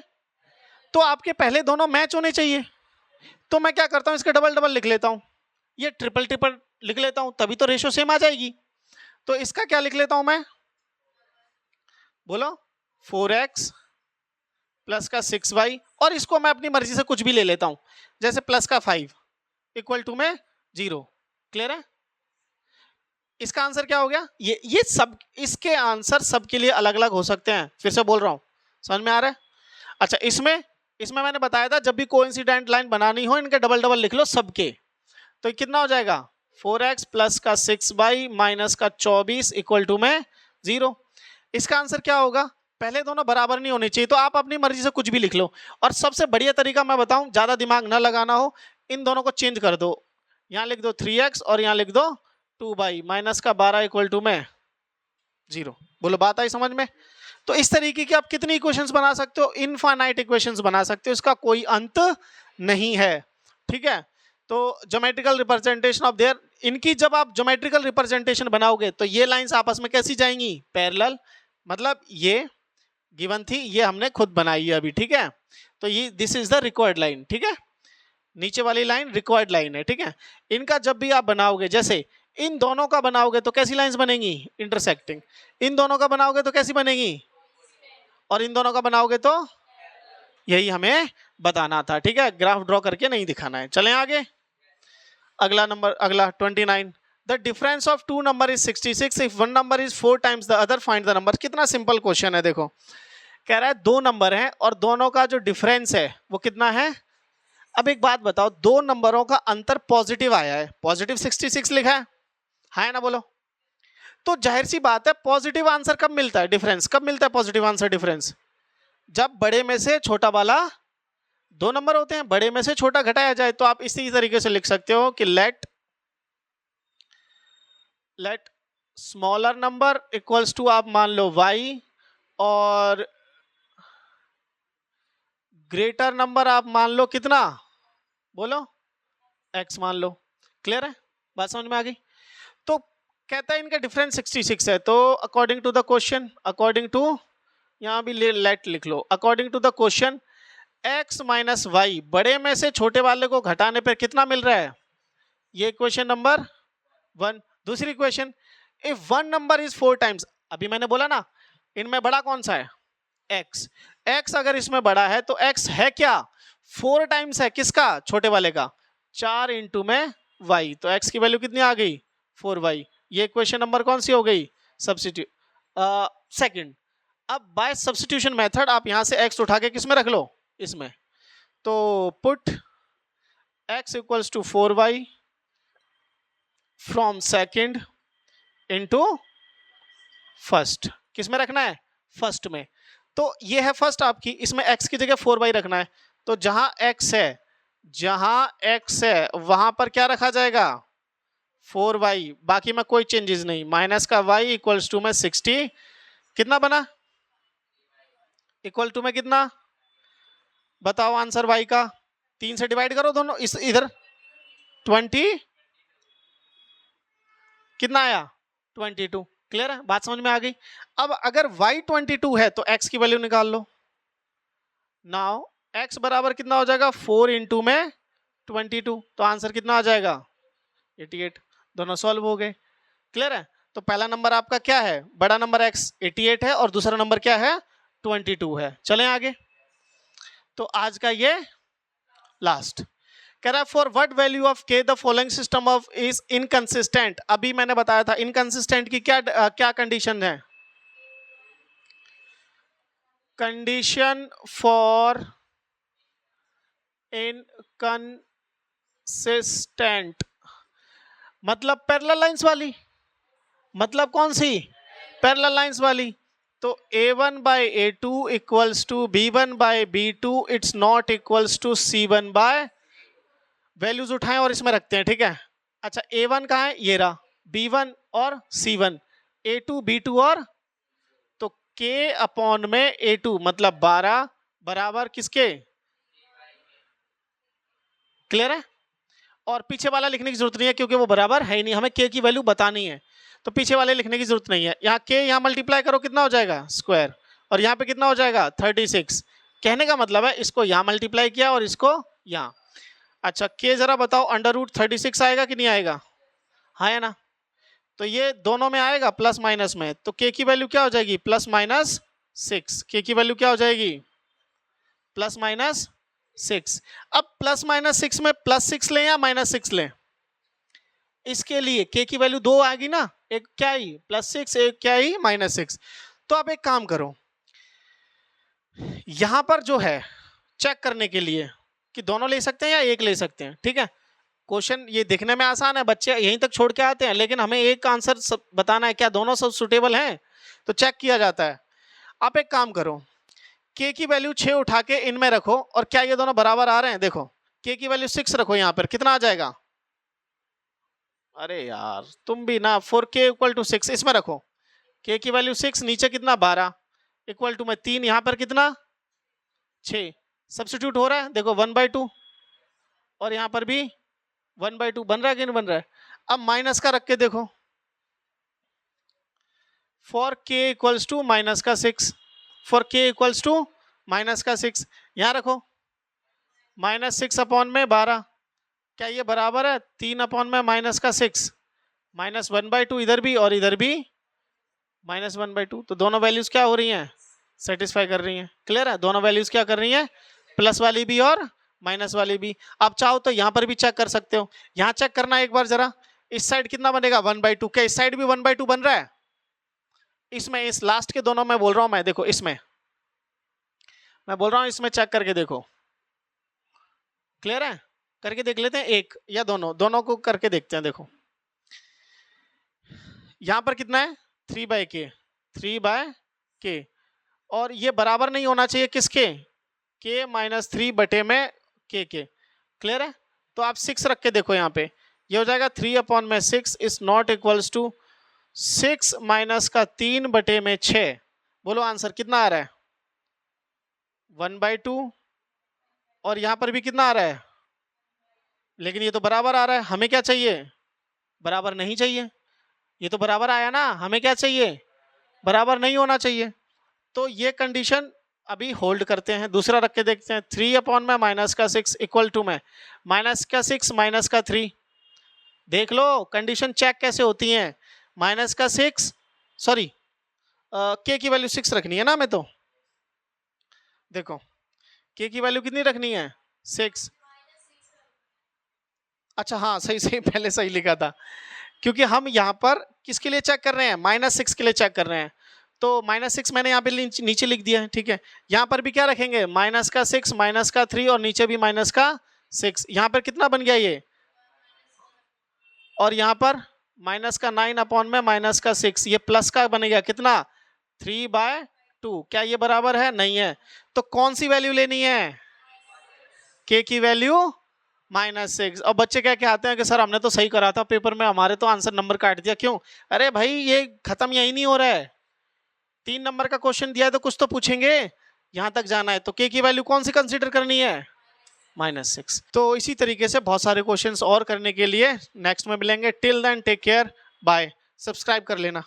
तो आपके पहले दोनों मैच होने चाहिए। तो मैं क्या करता हूं, इसके डबल डबल लिख लेता हूं, ये ट्रिपल ट्रिपल लिख लेता हूं, तभी तो रेशो सेम आ जाएगी। तो इसका क्या लिख लेता हूं मैं, बोलो 4x प्लस का 6y, और इसको मैं अपनी मर्जी से कुछ भी ले लेता हूं, जैसे प्लस का 5 इक्वल टू में 0। क्लियर है? इसका आंसर क्या हो गया, ये सब, इसके आंसर सबके लिए अलग अलग हो सकते हैं, फिर से बोल रहा हूं, समझ में आ रहा है? अच्छा, इसमें मैंने बताया था जब भी कोइंसिडेंट लाइन बनानी हो इनके डबल डबल लिख लो सबके। तो कितना हो जाएगा, 4x प्लस का 6y माइनस का 24 इक्वल टू में 0। इसका आंसर क्या होगा, पहले दोनों बराबर नहीं होने चाहिए, तो आप अपनी मर्जी से कुछ भी लिख लो। और सबसे बढ़िया तरीका मैं बताऊं, ज्यादा दिमाग ना लगाना हो, इन दोनों को चेंज कर दो, यहां लिख दो 3x और यहां लिख दो 2y माइनस का 12 इक्वल टू में 0। बोलो बात आई समझ में? तो इस तरीके की आप कितनी इक्वेशंस बना सकते हो, इनफाइनाइट इक्वेशंस बना सकते हो, इसका कोई अंत नहीं है। ठीक है, तो ज्योमेट्रिकल रिप्रेजेंटेशन ऑफ देयर, इनकी जब आप ज्योमेट्रिकल रिप्रेजेंटेशन बनाओगे तो ये लाइंस आपस में कैसी जाएंगी, पैरेलल, मतलब ये गिवन थी, ये हमने खुद बनाई है अभी। ठीक है, तो ये this is the required line. ठीक है, नीचे वाली लाइन रिक्वायर्ड लाइन है। ठीक है, इनका जब भी आप बनाओगे, जैसे इन दोनों का बनाओगे तो कैसी लाइंस बनेंगी, इंटरसेक्टिंग। इन दोनों का बनाओगे तो कैसी बनेगी, और इन दोनों का बनाओगे तो, यही हमें बताना था। ठीक है, ग्राफ ड्रॉ करके नहीं दिखाना है। चलें आगे, अगला नंबर, अगला 29, the difference of two number is 66 if one number is 4 times the other find the number. कितना सिंपल क्वेश्चन है, देखो कह रहा है दो नंबर हैं और दोनों का जो डिफरेंस है वो कितना है। अब एक बात बताओ, दो नंबरों का अंतर पॉजिटिव आया है, पॉजिटिव 66 लिखा है ना, बोलो। तो जाहिर सी बात है पॉजिटिव आंसर कब मिलता है, डिफरेंस कब मिलता है, पॉजिटिव आंसर डिफरेंस जब बड़े में से छोटा वाला, दो नंबर होते हैं, बड़े में से छोटा घटाया जाए। तो आप इसी तरीके से लिख सकते हो कि let smaller number equals to, आप मान लो y, और ग्रेटर नंबर आप मान लो कितना, बोलो x मान लो। क्लियर है, बात समझ में आ गई? तो कहता है इनका डिफरेंस 66 है, तो according to the question, according to, यहां भी लेट लिख लो, according to the question x minus y, बड़े में से छोटे वाले को घटाने पर कितना मिल रहा है, ये क्वेश्चन नंबर 1। दूसरी question, if one number is 4 times, अभी मैंने बोला ना इनमें बड़ा कौन सा है, x। x अगर इसमें बड़ा है तो x है क्या, 4 टाइम्स है, किसका, छोटे वाले का, 4 इंटू में y, तो x की वैल्यू कितनी आ गई, 4y। ये क्वेश्चन नंबर कौन सी हो गई, सब्स्टिट्यूट सेकंड। अब बाय सब्स्टिट्यूशन मेथड आप यहां से x उठा के किस में रख लो, इसमें, तो put x equals to 4y from second into first, किस में रखना है, फर्स्ट में। तो ये है फर्स्ट आपकी, इसमें x की जगह 4y रखना है, तो जहां x है, जहां x है वहां पर क्या रखा जाएगा, 4y, बाकी में कोई चेंजेस नहीं। माइनस का y इक्वल्स टू में 60, कितना बना, इक्वल टू में कितना, बताओ आंसर y का, 3 से डिवाइड करो दोनों, इस इधर 20, कितना आया 22। क्लियर है, बात समझ में आ गई? अब अगर y 22 है तो x की वैल्यू निकाल लो। नाउ x बराबर कितना हो जाएगा, 4 इंटू में 22, तो आंसर कितना आ जाएगा 88। दोनों सॉल्व हो गए। क्लियर है, तो पहला नंबर आपका क्या है, बड़ा नंबर x 88 है, और दूसरा नंबर क्या है 22 है। चलें आगे। तो आज का ये लास्ट कह रहा है for what value of k the following system of is inconsistent. अभी मैंने बताया था इनकंसिस्टेंट की क्या कंडीशन है। कंडीशन फॉर इनकंसिस्टेंट मतलब पैरेलल लाइंस वाली, मतलब कौन सी, पैरेलल लाइंस वाली। तो a1 by a2 equals to b1 by b2 it's not equals to c1 by, values उठाएं और इसमें रखते हैं, ठीक है। अच्छा a1 कहाँ है, ये रहा, b1 और c1, a2 b2 और, तो k अपॉन में a2 मतलब 12 बराबर किसके, क्लियर है। और पीछे वाला लिखने की जरूरत नहीं है क्योंकि वो बराबर है ही नहीं, हमें k की वैल्यू बतानी है, तो पीछे वाले लिखने की जरूरत नहीं है। यहाँ k यहाँ मल्टीप्लाई करो कितना हो जाएगा स्क्वायर, और यहाँ पे कितना हो जाएगा 36। कहने का मतलब है इसको यहाँ मल्टीप्लाई किया और इसको यहाँ। अच्छा k जरा बताओ √36 आएगा कि नहीं आएगा, हाँ है ना। तो ये दोनों में आएगा प्लस माइनस में, तो k की वैल्यू क्या हो जाएगी +6। k की वैल्यू क्या हो जाएगी +6। अब +6 में +6 लें या -6 लें, इसके लिए k की वैल्यू 2 आएगी ना, एक क्या ही +6 एक क्या ही -6। तो आप एक काम करो, यहां पर जो है चेक करने के लिए कि दोनों ले सकते हैं या एक ले सकते हैं, ठीक है। क्वेश्चन ये दिखने में आसान है, बच्चे यहीं तक छोड़ के आते हैं, लेकिन हमें एक आंसर बताना है क्या दोनों सब सुटेबल हैं, तो चेक किया जाता है। आप एक काम करो, k की वैल्यू 6 उठा के इनमें रखो, और क्या ये दोनों बराबर आ रहे हैं, देखो k की वैल्यू 6 रखो यहाँ पर, कितना आ जाएगा, अरे यार तुम भी ना, 4k = 6 इसमें रखो, k की वैल्यू 6, नीचे कितना 12 इक्वल टू में 3, यहाँ पर कितना 6, सब्स्टिट्यूट हो रहा है, देखो 1/2, और यहाँ पर भी 1/2 बन रहा है कि नहीं बन रहा है। अब माइनस का रख के देखो, for k equals to -6, for k equals to -6, यहाँ रखो -6 अपॉन में 12, क्या ये बराबर है 3 अपॉन में -6, -1/2 इधर भी और इधर भी -1/2, तो दोनों वैल्यूज क्या हो रही हैं, सेटिस्फाई कर रही हैं, क्लियर है। दोनों वैल्यूज क्या कर रही हैं, प्लस वाली भी और माइनस वाली भी। आप चाहो तो यहाँ पर भी चेक कर सकते हो, यहाँ चेक करना एक बार जरा, इस साइड कितना बनेगा 1/2, क्या इस साइड भी 1/2 बन रहा है, इसमें इस लास्ट के दोनों में बोल रहा हूं मैं, देखो इसमें मैं बोल रहा हूं, इसमें चेक करके देखो, क्लियर है। करके देख लेते हैं एक या दोनों को करके देखते हैं। देखो यहां पर कितना है 3/k, और ये बराबर नहीं होना चाहिए किसके, k -3 बटे में k के, क्लियर है। तो आप 6 रख के देखो, यहाँ पे ये हो जाएगा 3/6 इज नॉट इक्वल्स टू 6 -3 बटे में 6। बोलो आंसर कितना आ रहा है 1/2, और यहां पर भी कितना आ रहा है, लेकिन ये तो बराबर आ रहा है, हमें क्या चाहिए, बराबर नहीं चाहिए, ये तो बराबर आया ना, हमें क्या चाहिए, बराबर नहीं होना चाहिए। तो ये कंडीशन अभी होल्ड करते हैं। दूसरा रख के देखते हैं, 3/6 इक्वल टू में -6 -3, देख लो कंडीशन चेक कैसे होती है, -6 सॉरी k की वैल्यू 6 रखनी है ना हमें, तो देखो k की वैल्यू कितनी रखनी है 6, अच्छा हाँ सही पहले सही लिखा था, क्योंकि हम यहाँ पर किसके लिए चेक कर रहे हैं, -6 के लिए चेक कर रहे हैं, तो -6 मैंने यहाँ पे नीचे लिख दिया है, ठीक है। यहाँ पर भी क्या रखेंगे -6 -3 और नीचे भी -6, यहाँ पर कितना बन गया ये, और यहाँ पर -9 अपॉन में -6, ये प्लस का बन गया कितना 3/2, क्या ये बराबर है, नहीं है। तो कौन सी वैल्यू लेनी है, k की वैल्यू -6। और बच्चे क्या कहते हैं कि सर हमने तो सही करा था पेपर में, हमारे तो आंसर नंबर काट दिया, क्यों, अरे भाई ये खत्म यही नहीं हो रहा है, 3 नंबर का क्वेश्चन दिया है तो कुछ तो पूछेंगे, यहां तक जाना है, तो k की वैल्यू कौन सी कंसीडर करनी है -6। तो इसी तरीके से बहुत सारे क्वेश्चंस और करने के लिए नेक्स्ट में मिलेंगे, till then take care, bye, subscribe कर लेना।